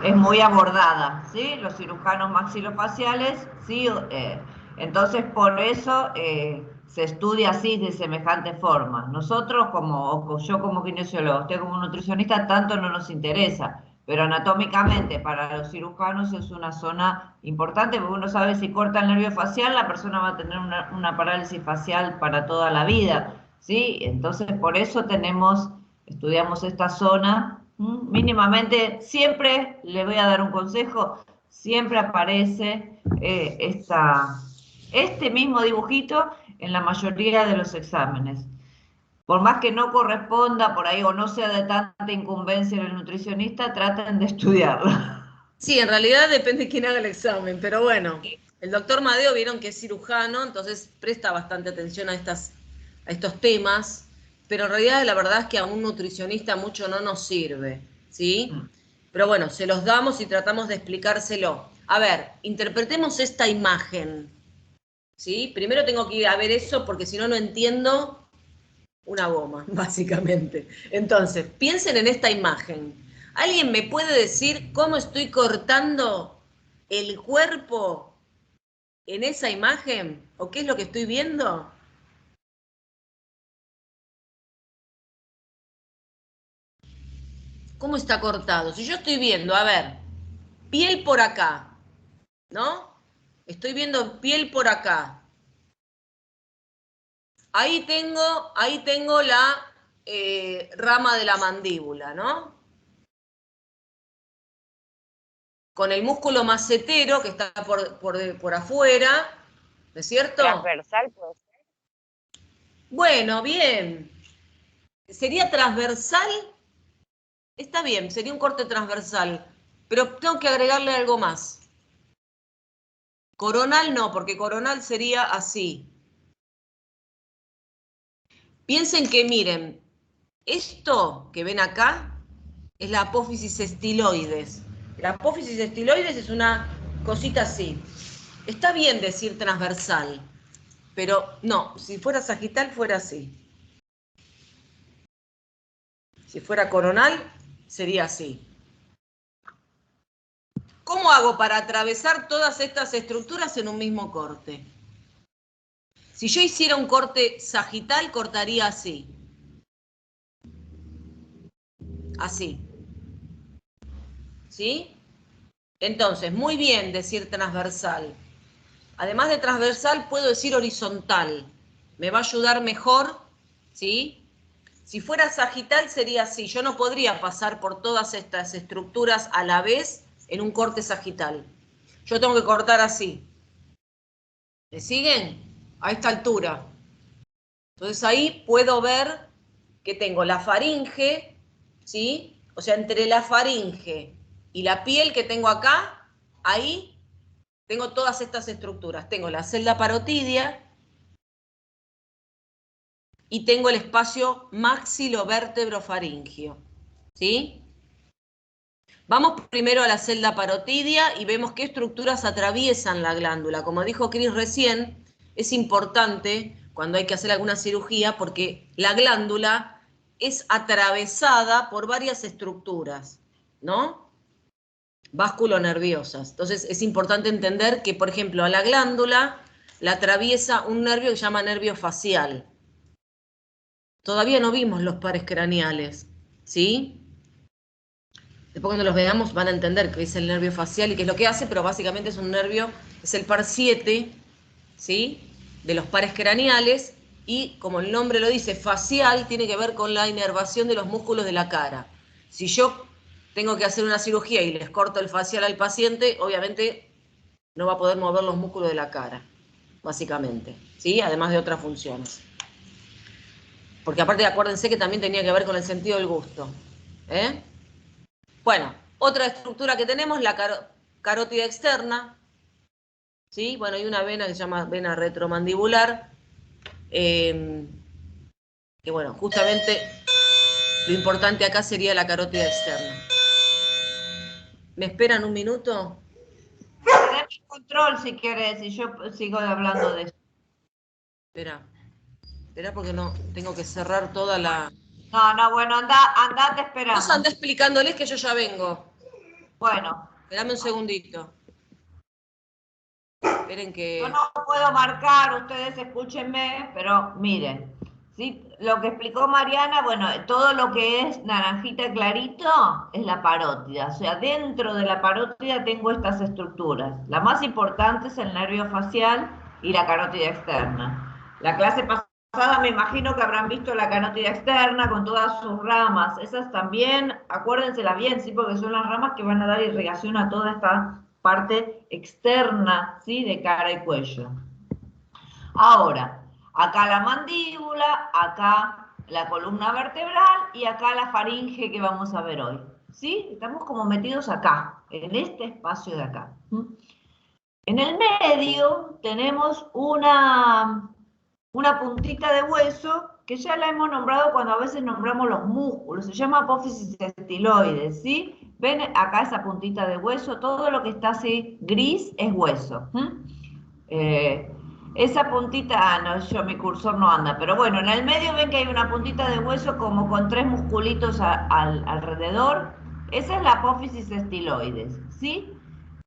es muy abordada, ¿sí? Los cirujanos maxilofaciales, ¿sí? Entonces por eso se estudia así, de semejante forma. Nosotros, yo como kinesiólogo, usted como nutricionista, tanto no nos interesa, pero anatómicamente para los cirujanos es una zona importante, porque uno sabe si corta el nervio facial, la persona va a tener una parálisis facial para toda la vida, ¿sí? Entonces por eso estudiamos esta zona, mínimamente. Siempre le voy a dar un consejo, siempre aparece este mismo dibujito en la mayoría de los exámenes. Por más que no corresponda por ahí o no sea de tanta incumbencia en el nutricionista, traten de estudiarlo. Sí, en realidad depende de quién haga el examen, pero bueno, el doctor Madeo vieron que es cirujano, entonces presta bastante atención a estos temas, pero en realidad la verdad es que a un nutricionista mucho no nos sirve, ¿sí? Pero bueno, se los damos y tratamos de explicárselo. A ver, interpretemos esta imagen, ¿sí? Primero tengo que ir a ver eso porque si no, no entiendo una goma, básicamente. Entonces, piensen en esta imagen. ¿Alguien me puede decir cómo estoy cortando el cuerpo en esa imagen? ¿O qué es lo que estoy viendo? ¿Cómo está cortado? Si yo estoy viendo, a ver, piel por acá, ¿no? Estoy viendo piel por acá. Ahí tengo la rama de la mandíbula, ¿no? Con el músculo macetero que está por afuera, ¿no es cierto? Transversal puede ser. Bueno, bien. ¿Sería transversal? Está bien, sería un corte transversal, pero tengo que agregarle algo más. Coronal no, porque coronal sería así. Piensen que, miren, esto que ven acá es la apófisis estiloides. La apófisis estiloides es una cosita así. Está bien decir transversal, pero no, si fuera sagital fuera así. Si fuera coronal, sería así. ¿Cómo hago para atravesar todas estas estructuras en un mismo corte? Si yo hiciera un corte sagital, cortaría así. Así. ¿Sí? Entonces, muy bien decir transversal. Además de transversal, puedo decir horizontal. Me va a ayudar mejor, ¿sí? Si fuera sagital sería así. Yo no podría pasar por todas estas estructuras a la vez en un corte sagital. Yo tengo que cortar así. ¿Me siguen? A esta altura. Entonces ahí puedo ver que tengo la faringe, ¿sí? O sea, entre la faringe y la piel que tengo acá, ahí tengo todas estas estructuras. Tengo la celda parotidia y tengo el espacio maxilovértebro-faringio, ¿sí? Vamos primero a la celda parotidia y vemos qué estructuras atraviesan la glándula. Como dijo Cris recién, es importante cuando hay que hacer alguna cirugía porque la glándula es atravesada por varias estructuras, ¿no? Vasculonerviosas. Entonces es importante entender que, por ejemplo, a la glándula la atraviesa un nervio que se llama nervio facial. Todavía no vimos los pares craneales, ¿sí? Después cuando los veamos van a entender qué es el nervio facial y qué es lo que hace, pero básicamente es un nervio, es el par 7, ¿sí? De los pares craneales y, como el nombre lo dice, facial, tiene que ver con la inervación de los músculos de la cara. Si yo tengo que hacer una cirugía y les corto el facial al paciente, obviamente no va a poder mover los músculos de la cara, básicamente, ¿sí? Además de otras funciones. Porque aparte acuérdense que también tenía que ver con el sentido del gusto, ¿eh? Bueno, otra estructura que tenemos, la carótida externa, ¿sí? Bueno, hay una vena que se llama vena retromandibular, que bueno, justamente lo importante acá sería la carótida externa. ¿Me esperan un minuto? Tenés control si querés, y yo sigo hablando de eso. Espera porque no, tengo que cerrar toda la... No, bueno, andate esperando. Vos andá explicándoles que yo ya vengo. Bueno. Esperame un segundito. Esperen que... Yo no puedo marcar, ustedes escúchenme, pero miren, ¿sí? Lo que explicó Mariana, bueno, todo lo que es naranjita clarito es la parótida, o sea, dentro de la parótida tengo estas estructuras. La más importante es el nervio facial y la carótida externa. La clase pasada me imagino que habrán visto la carótida externa con todas sus ramas, esas también, acuérdenselas bien, ¿sí? Porque son las ramas que van a dar irrigación a toda esta parte externa, ¿sí? De cara y cuello. Ahora, acá la mandíbula, acá la columna vertebral y acá la faringe que vamos a ver hoy, ¿sí? Estamos como metidos acá, en este espacio de acá. En el medio tenemos una puntita de hueso que ya la hemos nombrado cuando a veces nombramos los músculos, se llama apófisis estiloides, ¿sí? Ven acá esa puntita de hueso, todo lo que está así gris es hueso. Esa puntita, no, mi cursor no anda, pero bueno, en el medio ven que hay una puntita de hueso como con 3 musculitos alrededor, esa es la apófisis estiloides, ¿sí?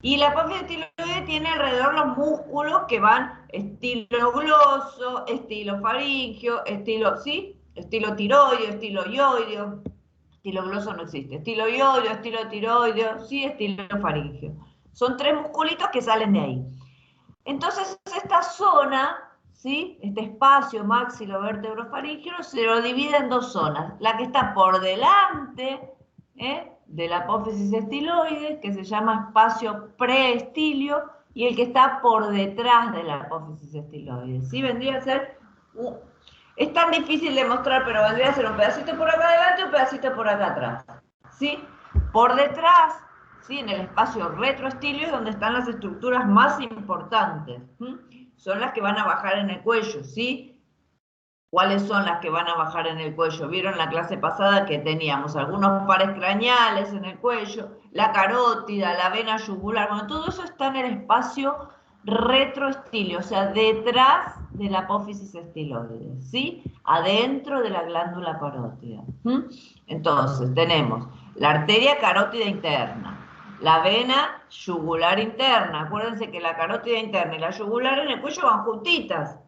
Y la apófisis estiloide tiene alrededor los músculos que van estilo gloso, estilo faringio, estilo, ¿sí? Estilo tiroideo, estilo ioideo. Estilo gloso no existe. Estilo ioideo, estilo tiroideo, sí, estilo faringio. Son 3 musculitos que salen de ahí. Entonces, esta zona, ¿sí? Este espacio maxilovértebro-faríngeo se lo divide en 2 zonas. La que está por delante, de la apófisis estiloide, que se llama espacio preestilio, y el que está por detrás de la apófisis estiloide. ¿Sí? Vendría a ser... es tan difícil de mostrar, pero vendría a ser un pedacito por acá adelante y un pedacito por acá atrás. ¿Sí? Por detrás, ¿sí? En el espacio retroestilio es donde están las estructuras más importantes. Son las que van a bajar en el cuello, ¿sí? ¿Cuáles son las que van a bajar en el cuello? Vieron la clase pasada que teníamos algunos pares craneales en el cuello, la carótida, la vena yugular, bueno, todo eso está en el espacio retroestilio, o sea, detrás de la apófisis estiloide, ¿sí? Adentro de la glándula parótida. Entonces, tenemos la arteria carótida interna, la vena yugular interna. Acuérdense que la carótida interna y la yugular en el cuello van juntitas.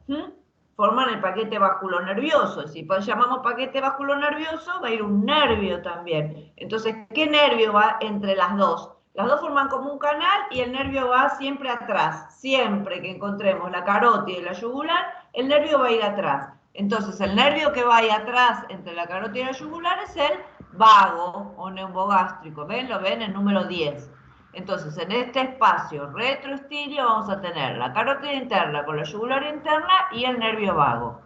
Forman el paquete vasculonervioso. Si llamamos paquete vasculonervioso, va a ir un nervio también. Entonces, ¿qué nervio va entre las dos? Las dos forman como un canal y el nervio va siempre atrás. Siempre que encontremos la carótida y la yugular, el nervio va a ir atrás. Entonces, el nervio que va ahí atrás entre la carótida y la yugular es el vago o neumogástrico. ¿Ven? Lo ven en número 10. Entonces, en este espacio retroestilio vamos a tener la carótida interna con la yugular interna y el nervio vago.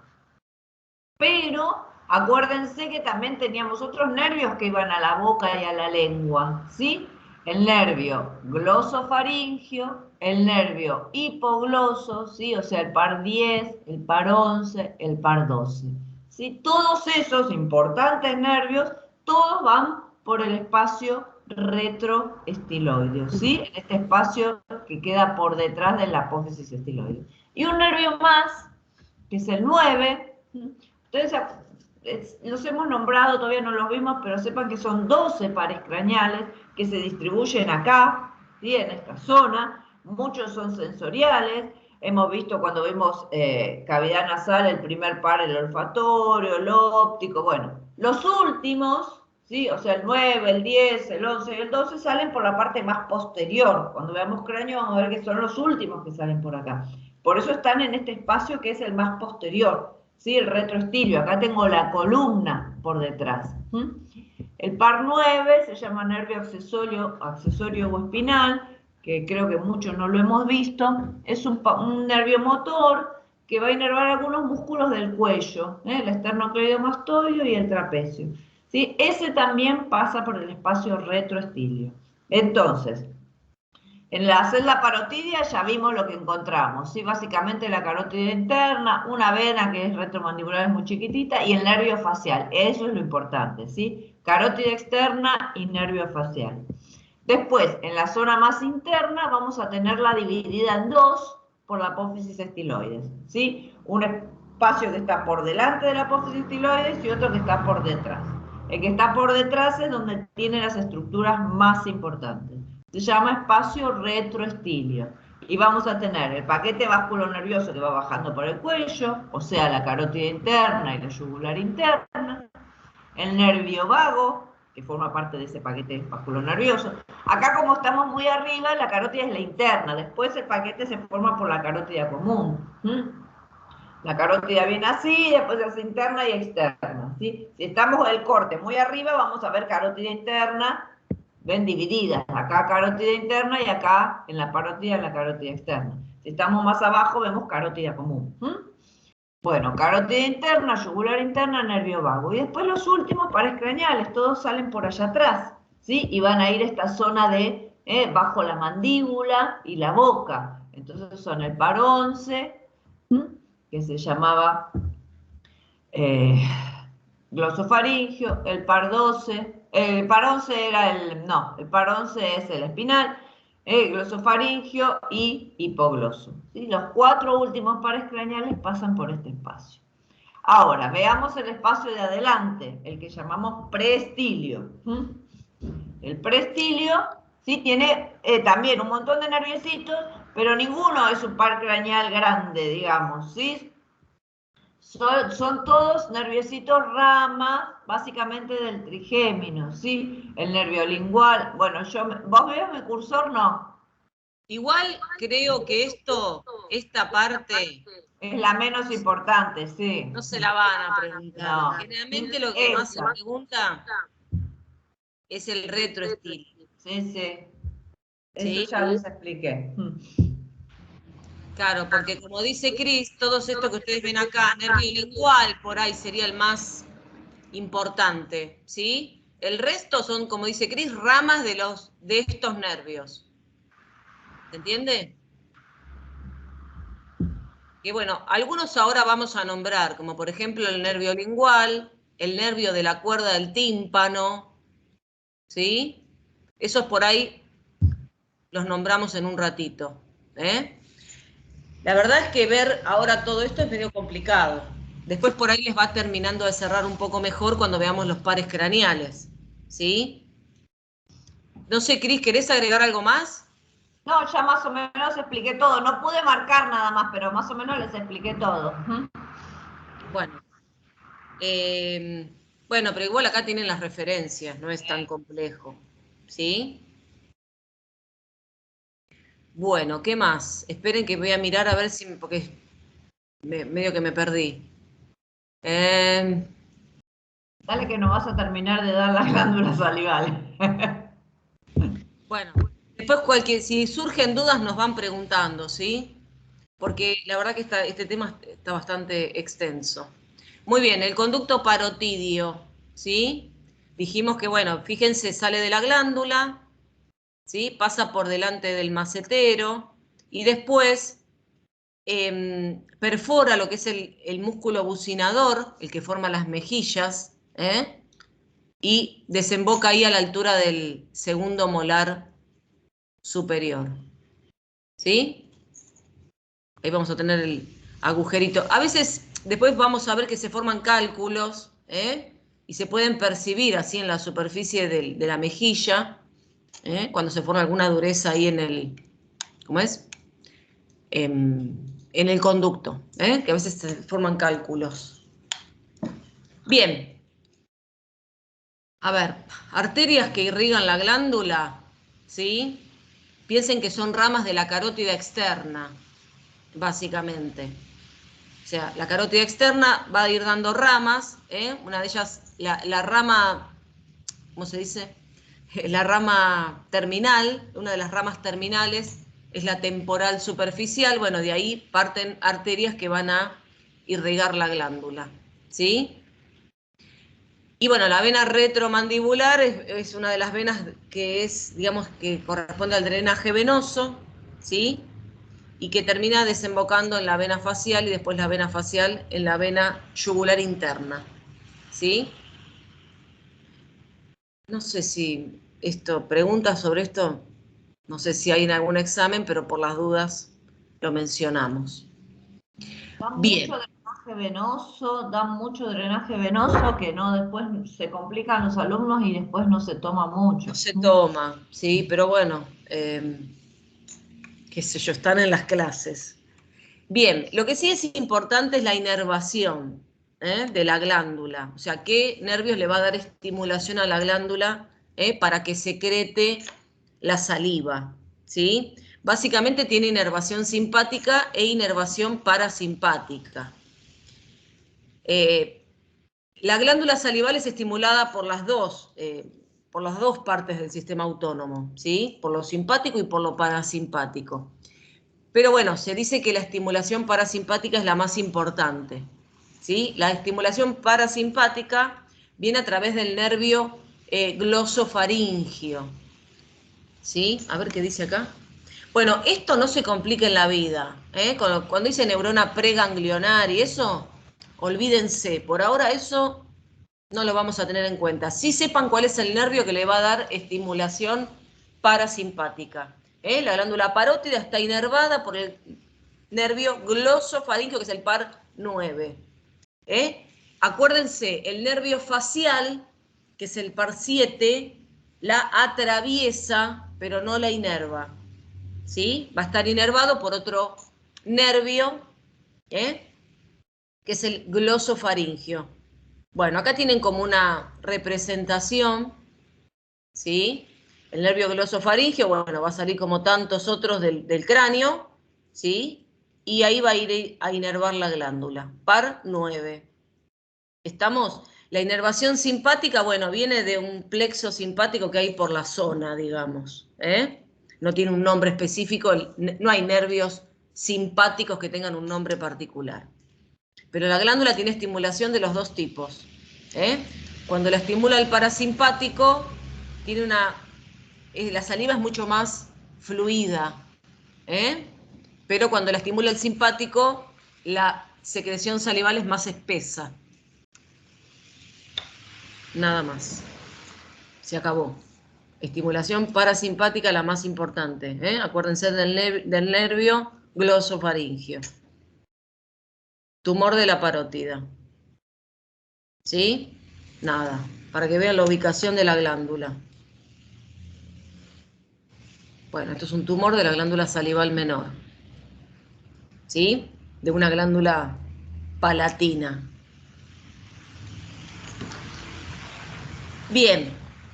Pero acuérdense que también teníamos otros nervios que iban a la boca y a la lengua, ¿sí? El nervio glosofaringio, el nervio hipogloso, ¿sí? O sea, el par 10, el par 11, el par 12. ¿Sí? Todos esos importantes nervios, todos van por el espacio retroestiloideo, ¿sí? En este espacio que queda por detrás de la apófisis estiloidea. Y un nervio más, que es el 9. Entonces, los hemos nombrado, todavía no los vimos, pero sepan que son 12 pares craneales que se distribuyen acá, ¿sí? En esta zona. Muchos son sensoriales. Hemos visto cuando vimos cavidad nasal, el primer par, el olfatorio, el óptico. Bueno, los últimos, ¿sí? O sea, el 9, el 10, el 11 y el 12 salen por la parte más posterior. Cuando veamos cráneo vamos a ver que son los últimos que salen por acá. Por eso están en este espacio que es el más posterior, ¿sí? El retroestilio. Acá tengo la columna por detrás. El par 9 se llama nervio accesorio o espinal, que creo que muchos no lo hemos visto. Es un nervio motor que va a inervar algunos músculos del cuello, el esternocleidomastoideo y el trapecio. ¿Sí? Ese también pasa por el espacio retroestilio. Entonces, en la celda parotidia ya vimos lo que encontramos, ¿sí? Básicamente la carótida interna, una vena que es retromandibular, es muy chiquitita, y el nervio facial. Eso es lo importante, ¿sí? Carótida externa y nervio facial. Después, en la zona más interna, vamos a tenerla dividida en dos por la apófisis estiloides, ¿sí? Un espacio que está por delante de la apófisis estiloides y otro que está por detrás. El que está por detrás es donde tiene las estructuras más importantes. Se llama espacio retroestilio. Y vamos a tener el paquete vasculonervioso que va bajando por el cuello, o sea, la carótida interna y la yugular interna, el nervio vago, que forma parte de ese paquete vasculonervioso. Acá, como estamos muy arriba, la carótida es la interna, después el paquete se forma por la carótida común. La carótida viene así, después es interna y externa, ¿sí? Si estamos en el corte muy arriba, vamos a ver carótida interna, ven, divididas, acá carótida interna y acá en la parótida la carótida externa. Si estamos más abajo, vemos carótida común. Bueno, carótida interna, yugular interna, nervio vago. Y después los últimos pares craneales, todos salen por allá atrás, ¿sí? Y van a ir a esta zona de bajo la mandíbula y la boca. Entonces son el par 11, que se llamaba glosofaringio, el par 12, el par 11 era el par 11 es el espinal, glosofaringio y hipogloso. ¿Sí? Los 4 últimos pares craneales pasan por este espacio. Ahora, veamos el espacio de adelante, el que llamamos preestilio. El preestilio, ¿sí? Tiene también un montón de nerviecitos, pero ninguno es un par craneal grande, digamos, ¿sí? Son todos nerviositos ramas, básicamente del trigémino, ¿sí? El nervio lingual, bueno, ¿vos ves mi cursor? No. Igual creo que esta parte es la menos importante, sí. No se la van a preguntar. No. Generalmente lo que más se pregunta es el retroestilio. Sí. ¿Sí? Eso ya les expliqué. Claro, porque como dice Cris, todos estos que ustedes ven acá, nervio lingual, por ahí sería el más importante, ¿sí? El resto son, como dice Cris, ramas de estos nervios. ¿Se entiende? que bueno, algunos ahora vamos a nombrar, como por ejemplo el nervio lingual, el nervio de la cuerda del tímpano, ¿sí? Esos por ahí los nombramos en un ratito, ¿eh? La verdad es que ver ahora todo esto es medio complicado. Después por ahí les va terminando de cerrar un poco mejor cuando veamos los pares craneales, ¿sí? No sé, Cris, ¿querés agregar algo más? No, ya más o menos expliqué todo. No pude marcar nada más, pero más o menos les expliqué todo. Bueno, bueno, pero igual acá tienen las referencias, no es tan complejo, ¿sí? Bueno, ¿qué más? Esperen que voy a mirar a ver si, porque medio que me perdí. Dale que no vas a terminar de dar las glándulas salivales. Bueno, después si surgen dudas nos van preguntando, ¿sí? Porque la verdad que este tema está bastante extenso. Muy bien, el conducto parotidio, ¿sí? Dijimos que, bueno, fíjense, sale de la glándula, ¿sí? Pasa por delante del macetero y después perfora lo que es el músculo bucinador, el que forma las mejillas, ¿eh? Y desemboca ahí a la altura del segundo molar superior, ¿sí? Ahí vamos a tener el agujerito. A veces, después vamos a ver que se forman cálculos, ¿eh? Y se pueden percibir así en la superficie de la mejilla, ¿eh? Cuando se forma alguna dureza ahí en el, ¿cómo es? En el conducto, ¿eh? Que a veces se forman cálculos. Bien. A ver, arterias que irrigan la glándula, ¿sí? Piensen que son ramas de la carótida externa, básicamente. O sea, la carótida externa va a ir dando ramas, ¿eh? Una de ellas, la rama, ¿cómo se dice? La rama terminal, una de las ramas terminales es la temporal superficial. Bueno, de ahí parten arterias que van a irrigar la glándula, ¿sí? Y bueno, la vena retromandibular es una de las venas que es, digamos, que corresponde al drenaje venoso, ¿sí? Y que termina desembocando en la vena facial y después la vena facial en la vena yugular interna, ¿sí? No sé si preguntas sobre esto, no sé si hay en algún examen, pero por las dudas lo mencionamos. Bien. Dan mucho drenaje venoso que no después se complican los alumnos y después no se toma mucho. No se toma, sí, pero bueno, qué sé yo, están en las clases. Bien, lo que sí es importante es la inervación, de la glándula. O sea, qué nervios le va a dar estimulación a la glándula, para que secrete la saliva, ¿sí? Básicamente tiene inervación simpática e inervación parasimpática. La glándula salival es estimulada por las dos partes del sistema autónomo, ¿sí? Por lo simpático y por lo parasimpático. Pero bueno, se dice que la estimulación parasimpática es la más importante, ¿sí? La estimulación parasimpática viene a través del nervio glosofaringio, ¿sí? A ver qué dice acá. Bueno, esto no se complica en la vida, ¿eh? Cuando dice neurona preganglionar y eso, olvídense, por ahora eso no lo vamos a tener en cuenta. Sí sepan cuál es el nervio que le va a dar estimulación parasimpática. La glándula parótida está inervada por el nervio glosofaringio, que es el par 9. Acuérdense, el nervio facial, que es el par 7, la atraviesa, pero no la inerva, ¿sí? Va a estar inervado por otro nervio, que es el glosofaringio. Bueno, acá tienen como una representación, ¿sí? El nervio glosofaringio, bueno, va a salir como tantos otros del cráneo, ¿sí? Y ahí va a ir a inervar la glándula. Par 9. ¿Estamos? La inervación simpática, bueno, viene de un plexo simpático que hay por la zona, digamos, No tiene un nombre específico, no hay nervios simpáticos que tengan un nombre particular. Pero la glándula tiene estimulación de los dos tipos. Cuando la estimula el parasimpático, tiene la saliva es mucho más fluida. Pero cuando la estimula el simpático, la secreción salival es más espesa. Nada más. Se acabó. Estimulación parasimpática la más importante. Acuérdense del nervio glosofaringeo. Tumor de la parótida. ¿Sí? Nada. Para que vean la ubicación de la glándula. Bueno, esto es un tumor de la glándula salival menor. ¿Sí? De una glándula palatina. Bien,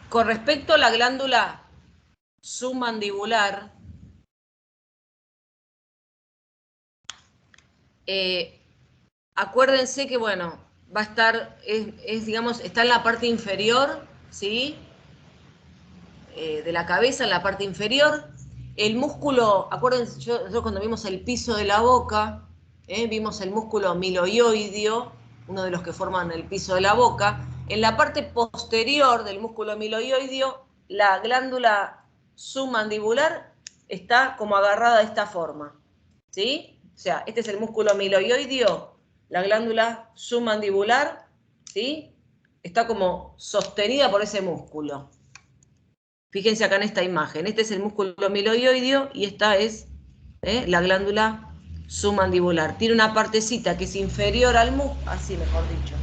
con respecto a la glándula submandibular, acuérdense que, bueno, va a estar, digamos, está en la parte inferior, ¿sí? De la cabeza, en la parte inferior. El músculo, acuérdense, nosotros cuando vimos el piso de la boca, vimos el músculo miloioideo, uno de los que forman el piso de la boca. En la parte posterior del músculo miloioideo, la glándula submandibular está como agarrada de esta forma, ¿sí? O sea, este es el músculo miloioideo, la glándula submandibular, ¿sí? Está como sostenida por ese músculo. Fíjense acá en esta imagen, este es el músculo miloioideo y esta es la glándula submandibular. Tiene una partecita que es inferior al músculo, así mejor dicho,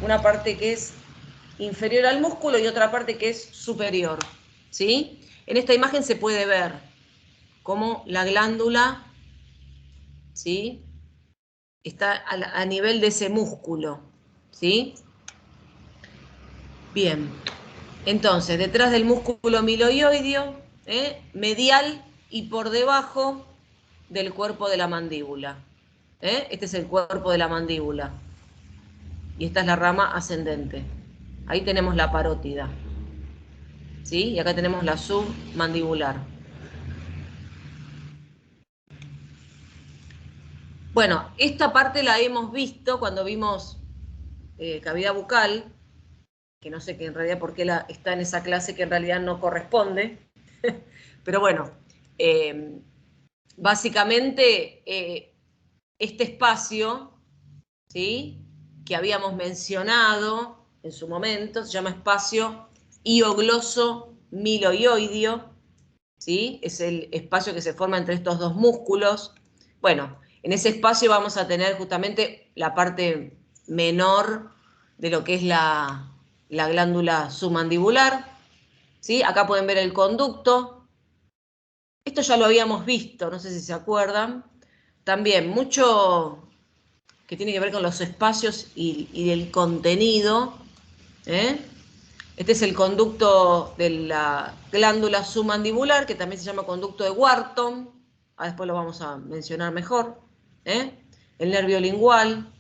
una parte que es inferior al músculo y otra parte que es superior, ¿sí? En esta imagen se puede ver cómo la glándula, ¿sí? Está a nivel de ese músculo, ¿sí? Bien. Entonces, detrás del músculo miloioideo, medial y por debajo del cuerpo de la mandíbula. Este es el cuerpo de la mandíbula. Y esta es la rama ascendente. Ahí tenemos la parótida. ¿Sí? Y acá tenemos la submandibular. Bueno, esta parte la hemos visto cuando vimos cavidad bucal, que no sé que en realidad por qué está en esa clase que en realidad no corresponde. Pero bueno, básicamente este espacio, ¿sí?, que habíamos mencionado en su momento, se llama espacio hiogloso-miloioideo, ¿sí? Es el espacio que se forma entre estos dos músculos. Bueno, en ese espacio vamos a tener justamente la parte menor de lo que es la glándula submandibular, ¿sí? Acá pueden ver el conducto. Esto ya lo habíamos visto, no sé si se acuerdan. También mucho que tiene que ver con los espacios y el contenido. Este es el conducto de la glándula submandibular, que también se llama conducto de Wharton. Después lo vamos a mencionar mejor. El nervio lingual.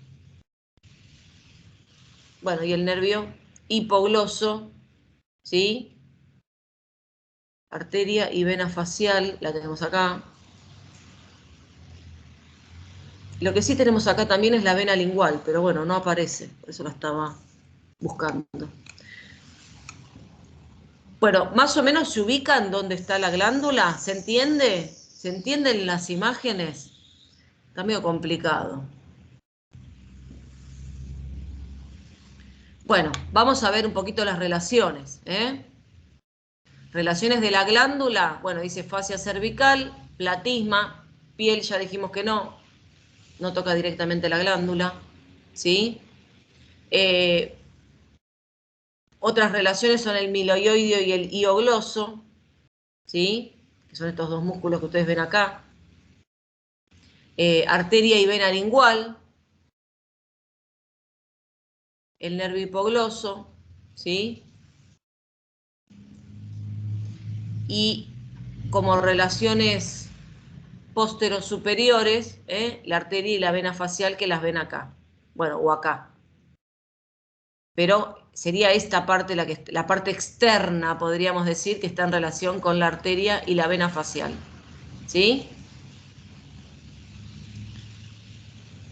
Bueno, y el nervio hipogloso, ¿sí? Arteria y vena facial, la tenemos acá. Lo que sí tenemos acá también es la vena lingual, pero bueno, no aparece, por eso la estaba buscando. Bueno, más o menos se ubican dónde está la glándula, ¿se entiende? ¿Se entienden las imágenes? Está medio complicado. Bueno, vamos a ver un poquito las relaciones. Relaciones de la glándula, bueno, dice fascia cervical, platisma, piel, ya dijimos que no toca directamente la glándula, ¿sí? Otras relaciones son el miloioideo y el hiogloso, ¿sí? Que son estos dos músculos que ustedes ven acá. Arteria y vena lingual, el nervio hipogloso, ¿sí? Y como relaciones posterior-superiores, la arteria y la vena facial que las ven acá, bueno, o acá. Pero sería esta parte, la parte externa, podríamos decir, que está en relación con la arteria y la vena facial, ¿sí?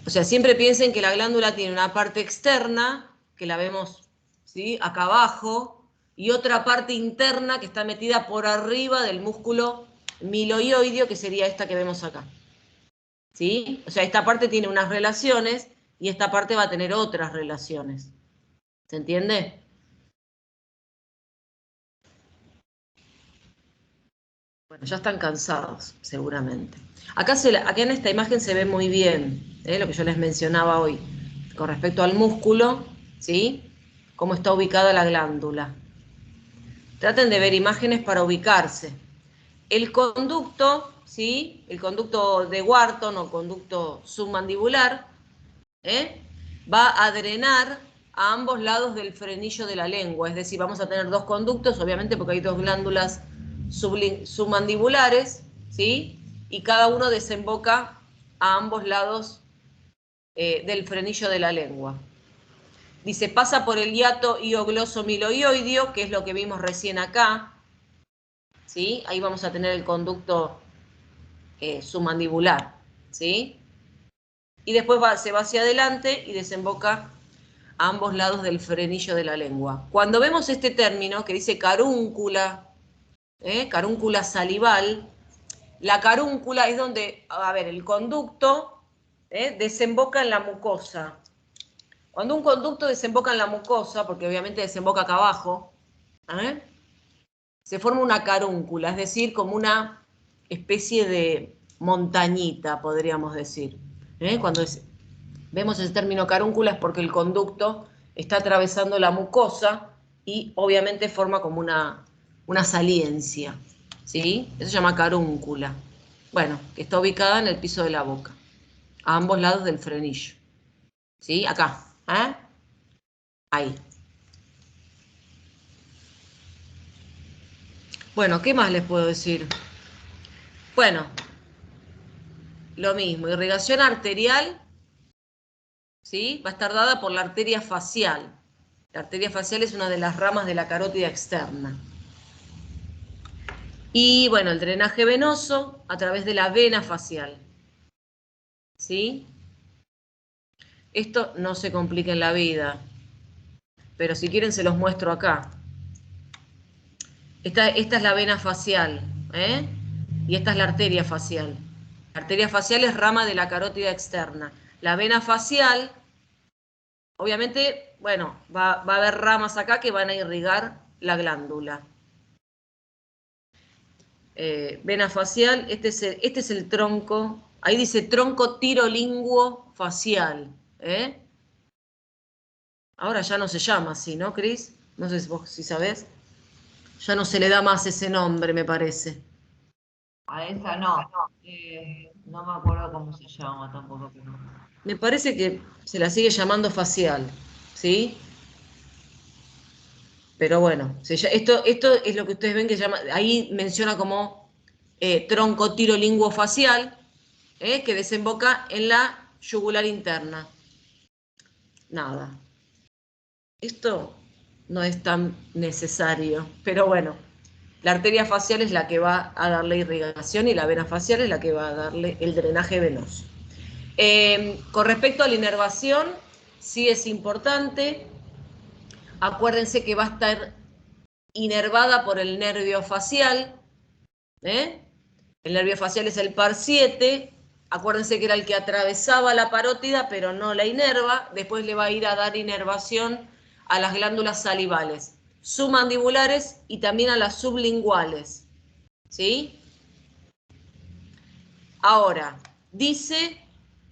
O sea, siempre piensen que la glándula tiene una parte externa, que la vemos, ¿sí?, acá abajo, y otra parte interna que está metida por arriba del músculo miloioideo, que sería esta que vemos acá. ¿sí? O sea, esta parte tiene unas relaciones y esta parte va a tener otras relaciones. ¿Se entiende? Bueno, ya están cansados, seguramente. Acá en esta imagen se ve muy bien, lo que yo les mencionaba hoy, con respecto al músculo, ¿sí? Cómo está ubicada la glándula. Traten de ver imágenes para ubicarse. El conducto, ¿sí? El conducto de Wharton o conducto submandibular, va a drenar a ambos lados del frenillo de la lengua. Es decir, vamos a tener dos conductos, obviamente porque hay dos glándulas submandibulares, ¿sí? Y cada uno desemboca a ambos lados del frenillo de la lengua. Dice, pasa por el hiato hiogloso-miloioideo, que es lo que vimos recién acá, ¿sí? Ahí vamos a tener el conducto submandibular, ¿sí? Y después se va hacia adelante y desemboca a ambos lados del frenillo de la lengua. Cuando vemos este término que dice carúncula, carúncula salival, la carúncula es donde, a ver, el conducto desemboca en la mucosa. Cuando un conducto desemboca en la mucosa, porque obviamente desemboca acá abajo, se forma una carúncula, es decir, como una especie de montañita, podríamos decir. Cuando vemos el término carúncula es porque el conducto está atravesando la mucosa y obviamente forma como una saliencia, ¿sí? Eso se llama carúncula. Bueno, que está ubicada en el piso de la boca, a ambos lados del frenillo. ¿Sí? Acá, ahí. Bueno, ¿qué más les puedo decir? Bueno, lo mismo, irrigación arterial, ¿sí? Va a estar dada por la arteria facial. La arteria facial es una de las ramas de la carótida externa. Y bueno, el drenaje venoso a través de la vena facial. ¿Sí? Esto no se complica en la vida, pero si quieren se los muestro acá. Esta es la vena facial, y esta es la arteria facial. La arteria facial es rama de la carótida externa. La vena facial, obviamente, bueno, va a haber ramas acá que van a irrigar la glándula. Vena facial, este es el tronco, ahí dice tronco tirolinguo facial. Ahora ya no se llama así, ¿no, Cris? No sé si vos si sabés. Ya no se le da más ese nombre, me parece. A esa no. No me acuerdo cómo se llama tampoco. Me parece que se la sigue llamando facial, ¿sí? Pero bueno, esto es lo que ustedes ven que llama, ahí menciona como tronco tirolinguo facial, que desemboca en la yugular interna. Nada. Esto no es tan necesario, pero bueno, la arteria facial es la que va a darle irrigación y la vena facial es la que va a darle el drenaje venoso. Con respecto a la inervación, sí es importante. Acuérdense que va a estar inervada por el nervio facial. El nervio facial es el par 7. Acuérdense que era el que atravesaba la parótida, pero no la inerva. Después le va a ir a dar inervación a las glándulas salivales, submandibulares y también a las sublinguales. ¿Sí? Ahora, dice,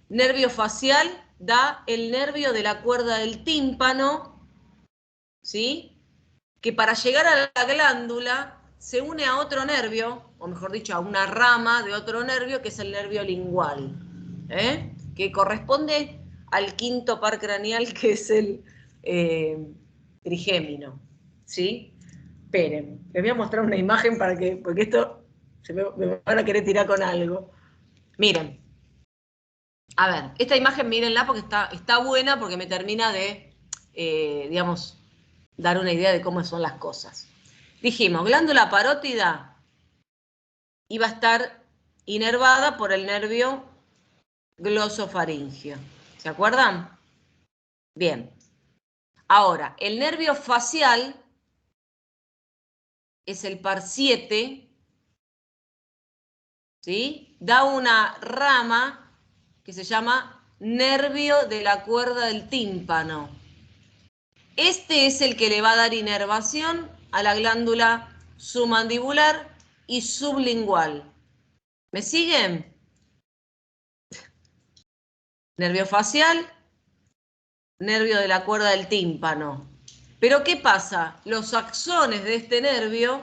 nervio facial da el nervio de la cuerda del tímpano, ¿sí? Que para llegar a la glándula se une a otro nervio, o mejor dicho, a una rama de otro nervio, que es el nervio lingual, que corresponde al quinto par craneal, que es el trigémino, ¿sí? Esperen, les voy a mostrar una imagen para que, porque esto me van a querer tirar con algo. Miren, a ver, esta imagen mírenla porque está buena porque me termina de, digamos, dar una idea de cómo son las cosas. Dijimos, glándula parótida iba a estar inervada por el nervio glosofaringeo. ¿Se acuerdan? Bien. Ahora, el nervio facial es el par 7, ¿sí? Da una rama que se llama nervio de la cuerda del tímpano. Este es el que le va a dar inervación a la glándula submandibular y sublingual. ¿Me siguen? Nervio facial, nervio de la cuerda del tímpano. Pero ¿qué pasa? Los axones de este nervio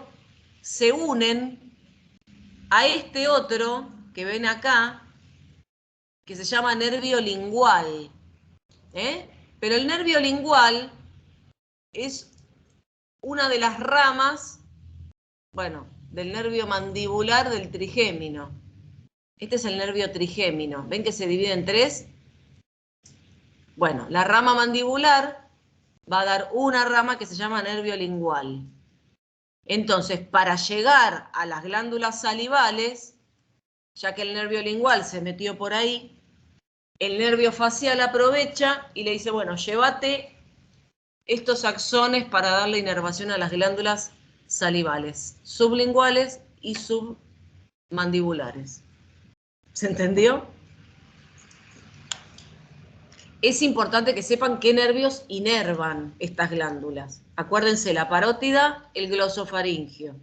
se unen a este otro que ven acá, que se llama nervio lingual. Pero el nervio lingual es una de las ramas, bueno, del nervio mandibular del trigémino. Este es el nervio trigémino. ¿Ven que se divide en tres? Bueno, la rama mandibular va a dar una rama que se llama nervio lingual. Entonces, para llegar a las glándulas salivales, ya que el nervio lingual se metió por ahí, el nervio facial aprovecha y le dice, bueno, llévate estos axones para darle inervación a las glándulas salivales, sublinguales y submandibulares. ¿Se entendió? Es importante que sepan qué nervios inervan estas glándulas. Acuérdense, la parótida, el glosofaringio.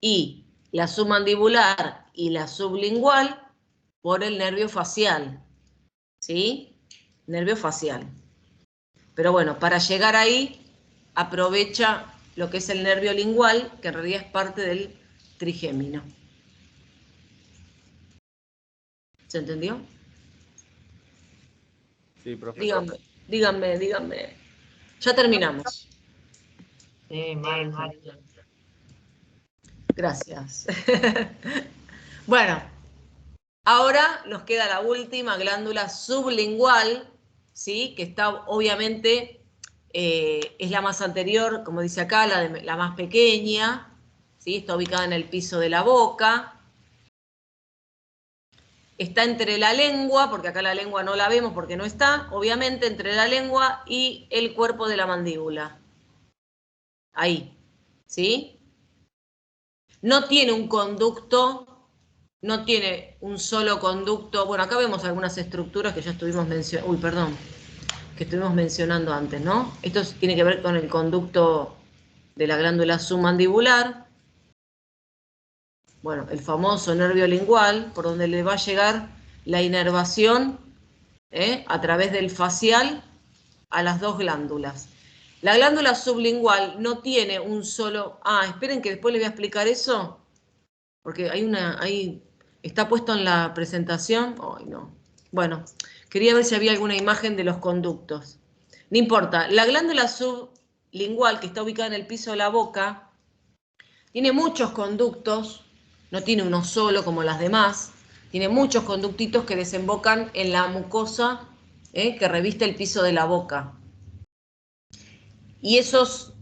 Y la submandibular y la sublingual por el nervio facial. ¿Sí? Nervio facial. Pero bueno, para llegar ahí, aprovecha lo que es el nervio lingual, que en realidad es parte del trigémino. ¿Se entendió? Sí, profe. Díganme. Ya terminamos. Sí, mal. Gracias. Bueno, ahora nos queda la última glándula sublingual, ¿sí? Que está obviamente, es la más anterior, como dice acá, la más pequeña, ¿sí? Está ubicada en el piso de la boca. Está entre la lengua, porque acá la lengua no la vemos porque no está, obviamente entre la lengua y el cuerpo de la mandíbula. Ahí, ¿sí? No tiene un conducto, no tiene un solo conducto. Bueno, acá vemos algunas estructuras que ya estuvimos mencionando antes, ¿no? Esto tiene que ver con el conducto de la glándula submandibular. Bueno, el famoso nervio lingual, por donde le va a llegar la inervación a través del facial a las dos glándulas. La glándula sublingual no tiene un solo... esperen que después les voy a explicar eso, porque ahí está puesto en la presentación. Ay, no. Bueno, quería ver si había alguna imagen de los conductos. No importa, la glándula sublingual, que está ubicada en el piso de la boca, tiene muchos conductos, no tiene uno solo como las demás, tiene muchos conductitos que desembocan en la mucosa que reviste el piso de la boca. Y esos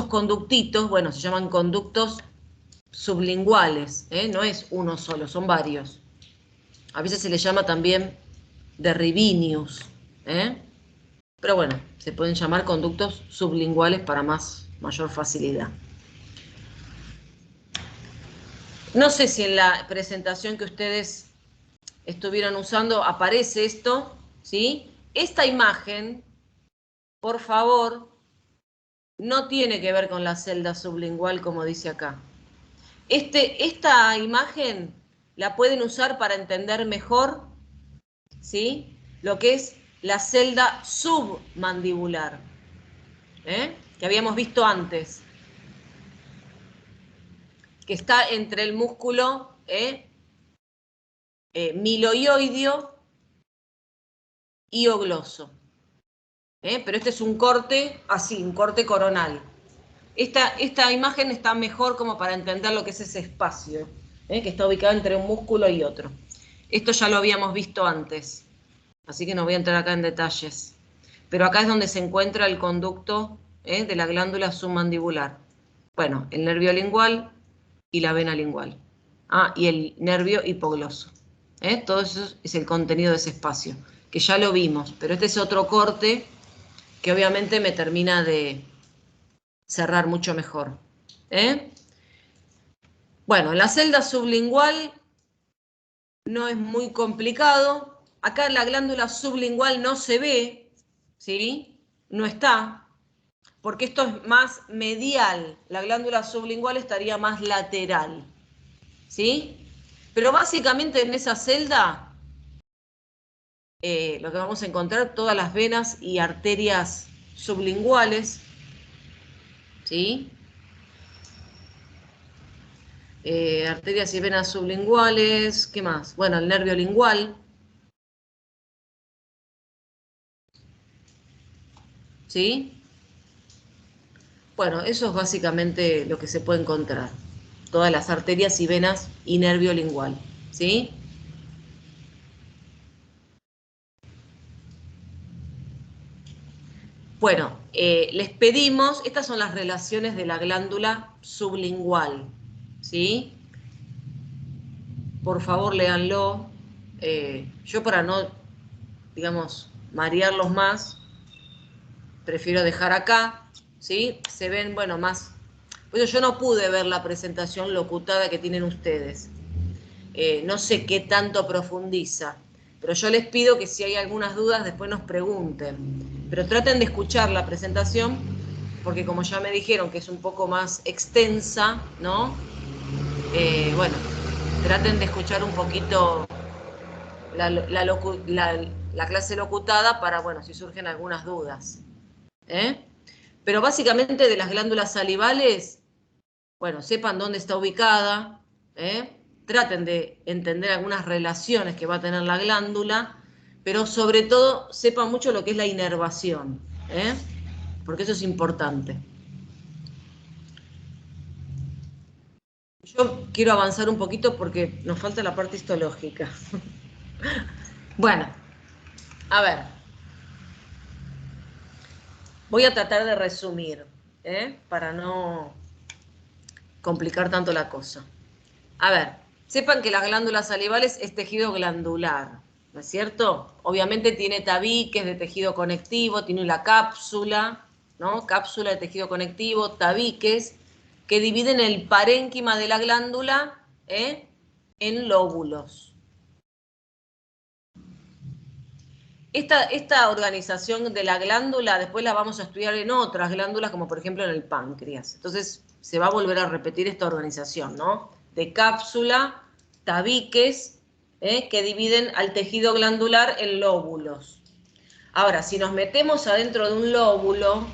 conductitos, bueno, se llaman conductos sublinguales, no es uno solo, son varios. A veces se les llama también derribineus, pero bueno, se pueden llamar conductos sublinguales para mayor facilidad. No sé si en la presentación que ustedes estuvieron usando aparece esto, ¿sí? Esta imagen, por favor, no tiene que ver con la celda sublingual como dice acá. Esta imagen la pueden usar para entender mejor, ¿sí? Lo que es la celda submandibular, que habíamos visto antes, que está entre el músculo miloioideo y ogloso. Pero este es un corte así, un corte coronal. Esta imagen está mejor como para entender lo que es ese espacio, que está ubicado entre un músculo y otro. Esto ya lo habíamos visto antes, así que no voy a entrar acá en detalles. Pero acá es donde se encuentra el conducto de la glándula submandibular. Bueno, el nervio lingual y la vena lingual. Y el nervio hipogloso. Todo eso es el contenido de ese espacio, que ya lo vimos, pero este es otro corte que obviamente me termina de cerrar mucho mejor. Bueno, la celda sublingual no es muy complicado. Acá la glándula sublingual no se ve, ¿sí? No está, porque esto es más medial. La glándula sublingual estaría más lateral, ¿sí? Pero básicamente en esa celda lo que vamos a encontrar, todas las venas y arterias sublinguales, ¿sí? Arterias y venas sublinguales, ¿qué más? Bueno, el nervio lingual, ¿sí? Bueno, eso es básicamente lo que se puede encontrar. Todas las arterias y venas y nervio lingual, ¿sí? Bueno, les pedimos, estas son las relaciones de la glándula sublingual, ¿sí? Por favor, léanlo. Yo para no, digamos, marearlos más, prefiero dejar acá, ¿sí? Se ven, bueno, más... Pues yo no pude ver la presentación locutada que tienen ustedes. No sé qué tanto profundiza, pero yo les pido que si hay algunas dudas después nos pregunten. Pero traten de escuchar la presentación, porque como ya me dijeron que es un poco más extensa, ¿no? Bueno, traten de escuchar un poquito la clase locutada para, bueno, si surgen algunas dudas. Pero básicamente de las glándulas salivales, bueno, sepan dónde está ubicada, traten de entender algunas relaciones que va a tener la glándula, pero sobre todo sepan mucho lo que es la inervación, porque eso es importante. Yo quiero avanzar un poquito porque nos falta la parte histológica. Bueno, a ver, voy a tratar de resumir, para no complicar tanto la cosa. A ver, sepan que las glándulas salivales es tejido glandular, ¿no es cierto? Obviamente tiene tabiques de tejido conectivo, tiene la cápsula, ¿no? Cápsula de tejido conectivo, tabiques, que dividen el parénquima de la glándula en lóbulos. Esta organización de la glándula después la vamos a estudiar en otras glándulas, como por ejemplo en el páncreas. Entonces se va a volver a repetir esta organización, ¿no? De cápsula, tabiques, que dividen al tejido glandular en lóbulos. Ahora, si nos metemos adentro de un lóbulo,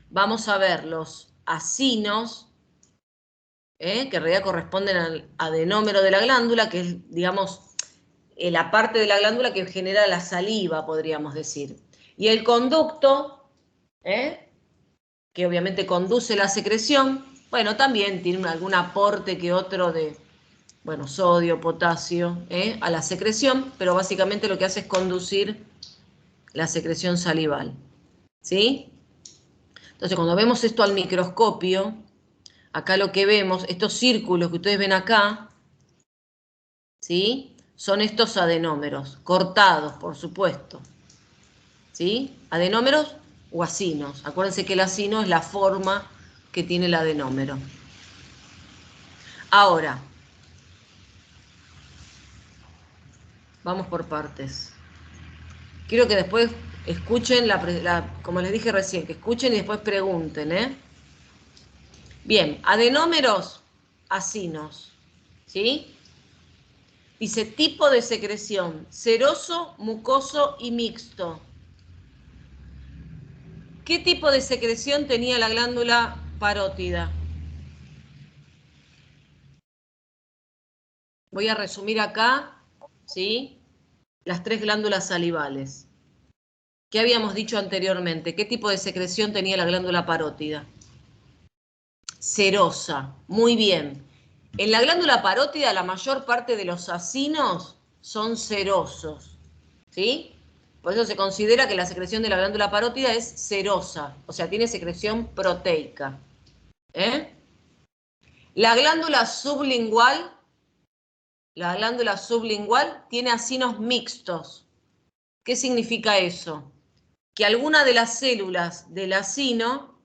vamos a ver los acinos, que en realidad corresponden al adenómero de la glándula, que es, digamos, la parte de la glándula que genera la saliva, podríamos decir. Y el conducto, que obviamente conduce la secreción, bueno, también tiene algún aporte que otro de, bueno, sodio, potasio, a la secreción, pero básicamente lo que hace es conducir la secreción salival, ¿sí? Entonces, cuando vemos esto al microscopio, acá lo que vemos, estos círculos que ustedes ven acá, ¿sí? Son estos adenómeros, cortados, por supuesto, ¿sí? Adenómeros o acinos. Acuérdense que el acino es la forma que tiene el adenómero. Ahora, vamos por partes. Quiero que después escuchen, como les dije recién, que escuchen y después pregunten, Bien, adenómeros, acinos, ¿sí? Dice tipo de secreción, seroso, mucoso y mixto. ¿Qué tipo de secreción tenía la glándula parótida? Voy a resumir acá, ¿sí? Las tres glándulas salivales. ¿Qué habíamos dicho anteriormente? ¿Qué tipo de secreción tenía la glándula parótida? Serosa, muy bien. En la glándula parótida la mayor parte de los acinos son serosos, ¿sí? Por eso se considera que la secreción de la glándula parótida es serosa, o sea, tiene secreción proteica. La glándula sublingual tiene acinos mixtos. ¿Qué significa eso? Que algunas de las células del acino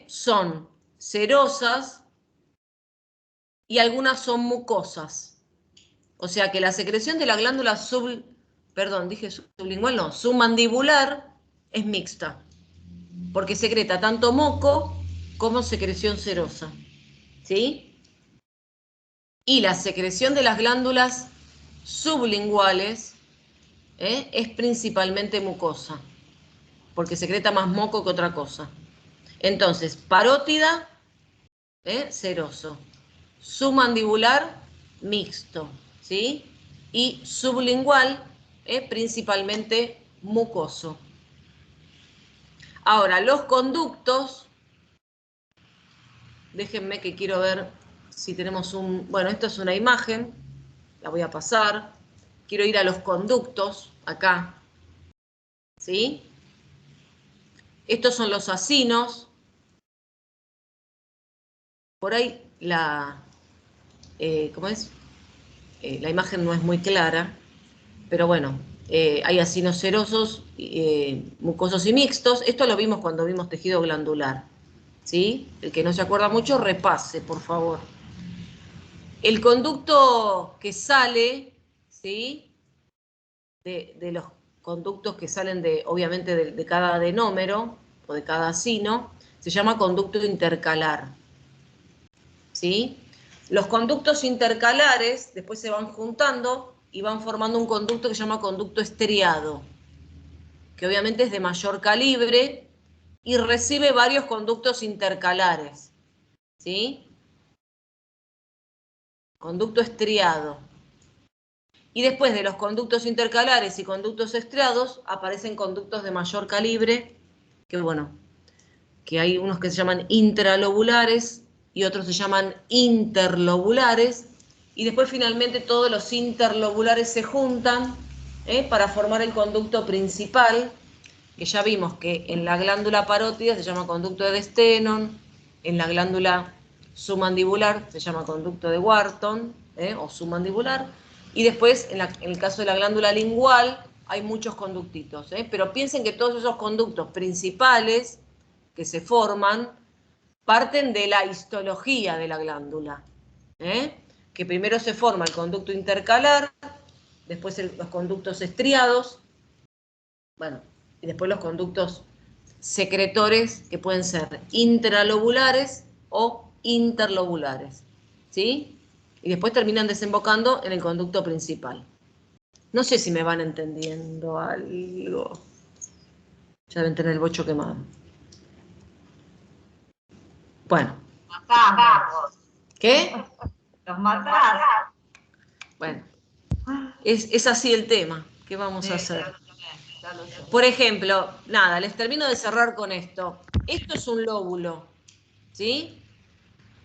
son serosas y algunas son mucosas. O sea que la secreción de la glándula submandibular es mixta, porque secreta tanto moco como secreción serosa, ¿sí? Y la secreción de las glándulas sublinguales es principalmente mucosa, porque secreta más moco que otra cosa. Entonces, parótida, seroso. Submandibular, mixto, ¿sí? Y sublingual, principalmente mucoso. Ahora, los conductos, déjenme que quiero ver si tenemos bueno, esto es una imagen, la voy a pasar. Quiero ir a los conductos, acá, ¿sí? Estos son los acinos. Por ahí ¿cómo es? La imagen no es muy clara, pero bueno, hay acinos serosos, mucosos y mixtos. Esto lo vimos cuando vimos tejido glandular, ¿sí? El que no se acuerda mucho, repase, por favor. El conducto que sale, ¿sí? De los conductos que salen obviamente de cada adenómero o de cada acino, se llama conducto intercalar, ¿sí? Los conductos intercalares después se van juntando y van formando un conducto que se llama conducto estriado, que obviamente es de mayor calibre y recibe varios conductos intercalares, ¿sí? Conducto estriado. Y después de los conductos intercalares y conductos estriados aparecen conductos de mayor calibre, que bueno, que hay unos que se llaman intralobulares y otros se llaman interlobulares, y después finalmente todos los interlobulares se juntan para formar el conducto principal, que ya vimos que en la glándula parótida se llama conducto de Stenone, en la glándula submandibular se llama conducto de Wharton, o submandibular, y después en el caso de la glándula lingual hay muchos conductitos, pero piensen que todos esos conductos principales que se forman parten de la histología de la glándula, que primero se forma el conducto intercalar, después los conductos estriados, bueno, y después los conductos secretores que pueden ser intralobulares o interlobulares, ¿sí? Y después terminan desembocando en el conducto principal. No sé si me van entendiendo algo. Ya deben tener el bocho quemado. Bueno. Matamos. ¿Qué? Los matás. Bueno, es así el tema. ¿Qué vamos a hacer? Ya lo sé. Por ejemplo, nada, les termino de cerrar con esto. Esto es un lóbulo, ¿sí?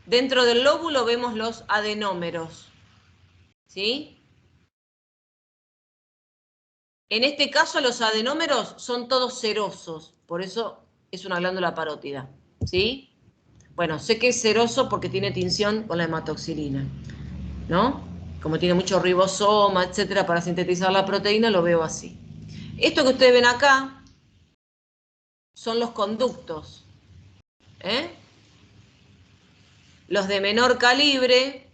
Dentro del lóbulo vemos los adenómeros, ¿sí? En este caso los adenómeros son todos serosos, por eso es una glándula parótida, ¿sí? Bueno, sé que es seroso porque tiene tinción con la hematoxilina, ¿no? Como tiene mucho ribosoma, etcétera, para sintetizar la proteína, lo veo así. Esto que ustedes ven acá son los conductos, Los de menor calibre,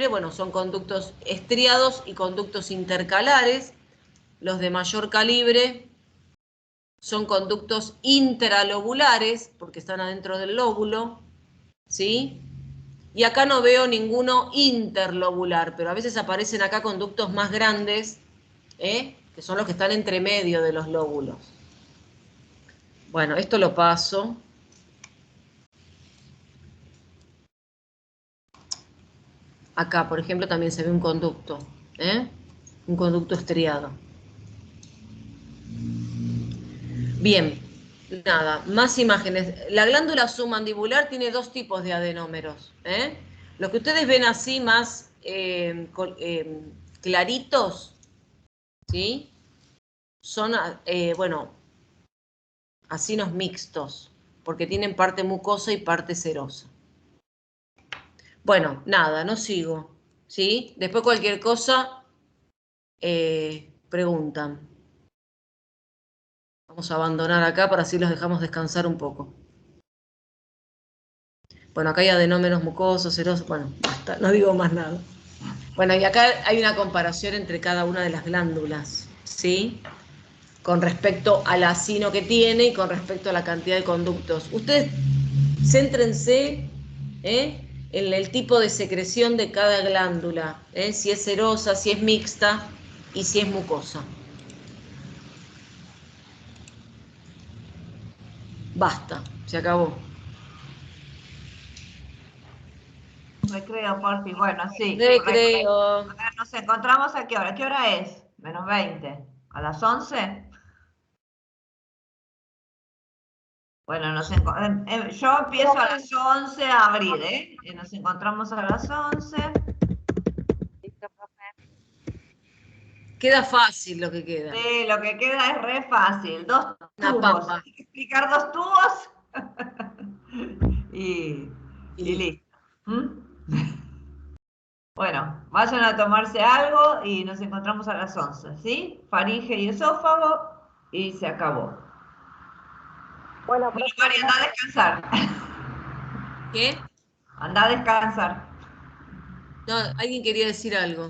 bueno, son conductos estriados y conductos intercalares. Los de mayor calibre son conductos intralobulares, porque están adentro del lóbulo, ¿sí? Y acá no veo ninguno interlobular, pero a veces aparecen acá conductos más grandes, que son los que están entre medio de los lóbulos. Bueno, esto lo paso. Acá, por ejemplo, también se ve un conducto, un conducto estriado. Bien, nada, más imágenes. La glándula submandibular tiene dos tipos de adenómeros. Lo que ustedes ven así más claritos, ¿sí? Son, bueno, acinos mixtos, porque tienen parte mucosa y parte serosa. Bueno, nada, no sigo, ¿sí? Después cualquier cosa preguntan. Vamos a abandonar acá para así los dejamos descansar un poco. Bueno, acá hay adenómenos mucosos, serosos, bueno, basta, no digo más nada. Bueno, y acá hay una comparación entre cada una de las glándulas, ¿sí? Con respecto al acino que tiene y con respecto a la cantidad de conductos. Ustedes céntrense en el tipo de secreción de cada glándula, si es serosa, si es mixta y si es mucosa. Basta, se acabó. Recreo, porfi. Bueno, sí. Recreo. Nos encontramos a qué hora. ¿Qué hora es? Menos 20. ¿A las 11? Bueno, yo empiezo a las 11 a abrir, ¿eh? Y nos encontramos a las 11. Listo, profe. Queda fácil lo que queda. Sí, lo que queda es re fácil. Dos Una tubos. pampa. Hay que explicar dos tubos. y listo. ¿Mm? Bueno, vayan a tomarse algo y nos encontramos a las 11, ¿sí? Faringe y esófago y se acabó. Bueno, Bueno, profe, María, anda a descansar. ¿Qué? Anda a descansar. No, alguien quería decir algo.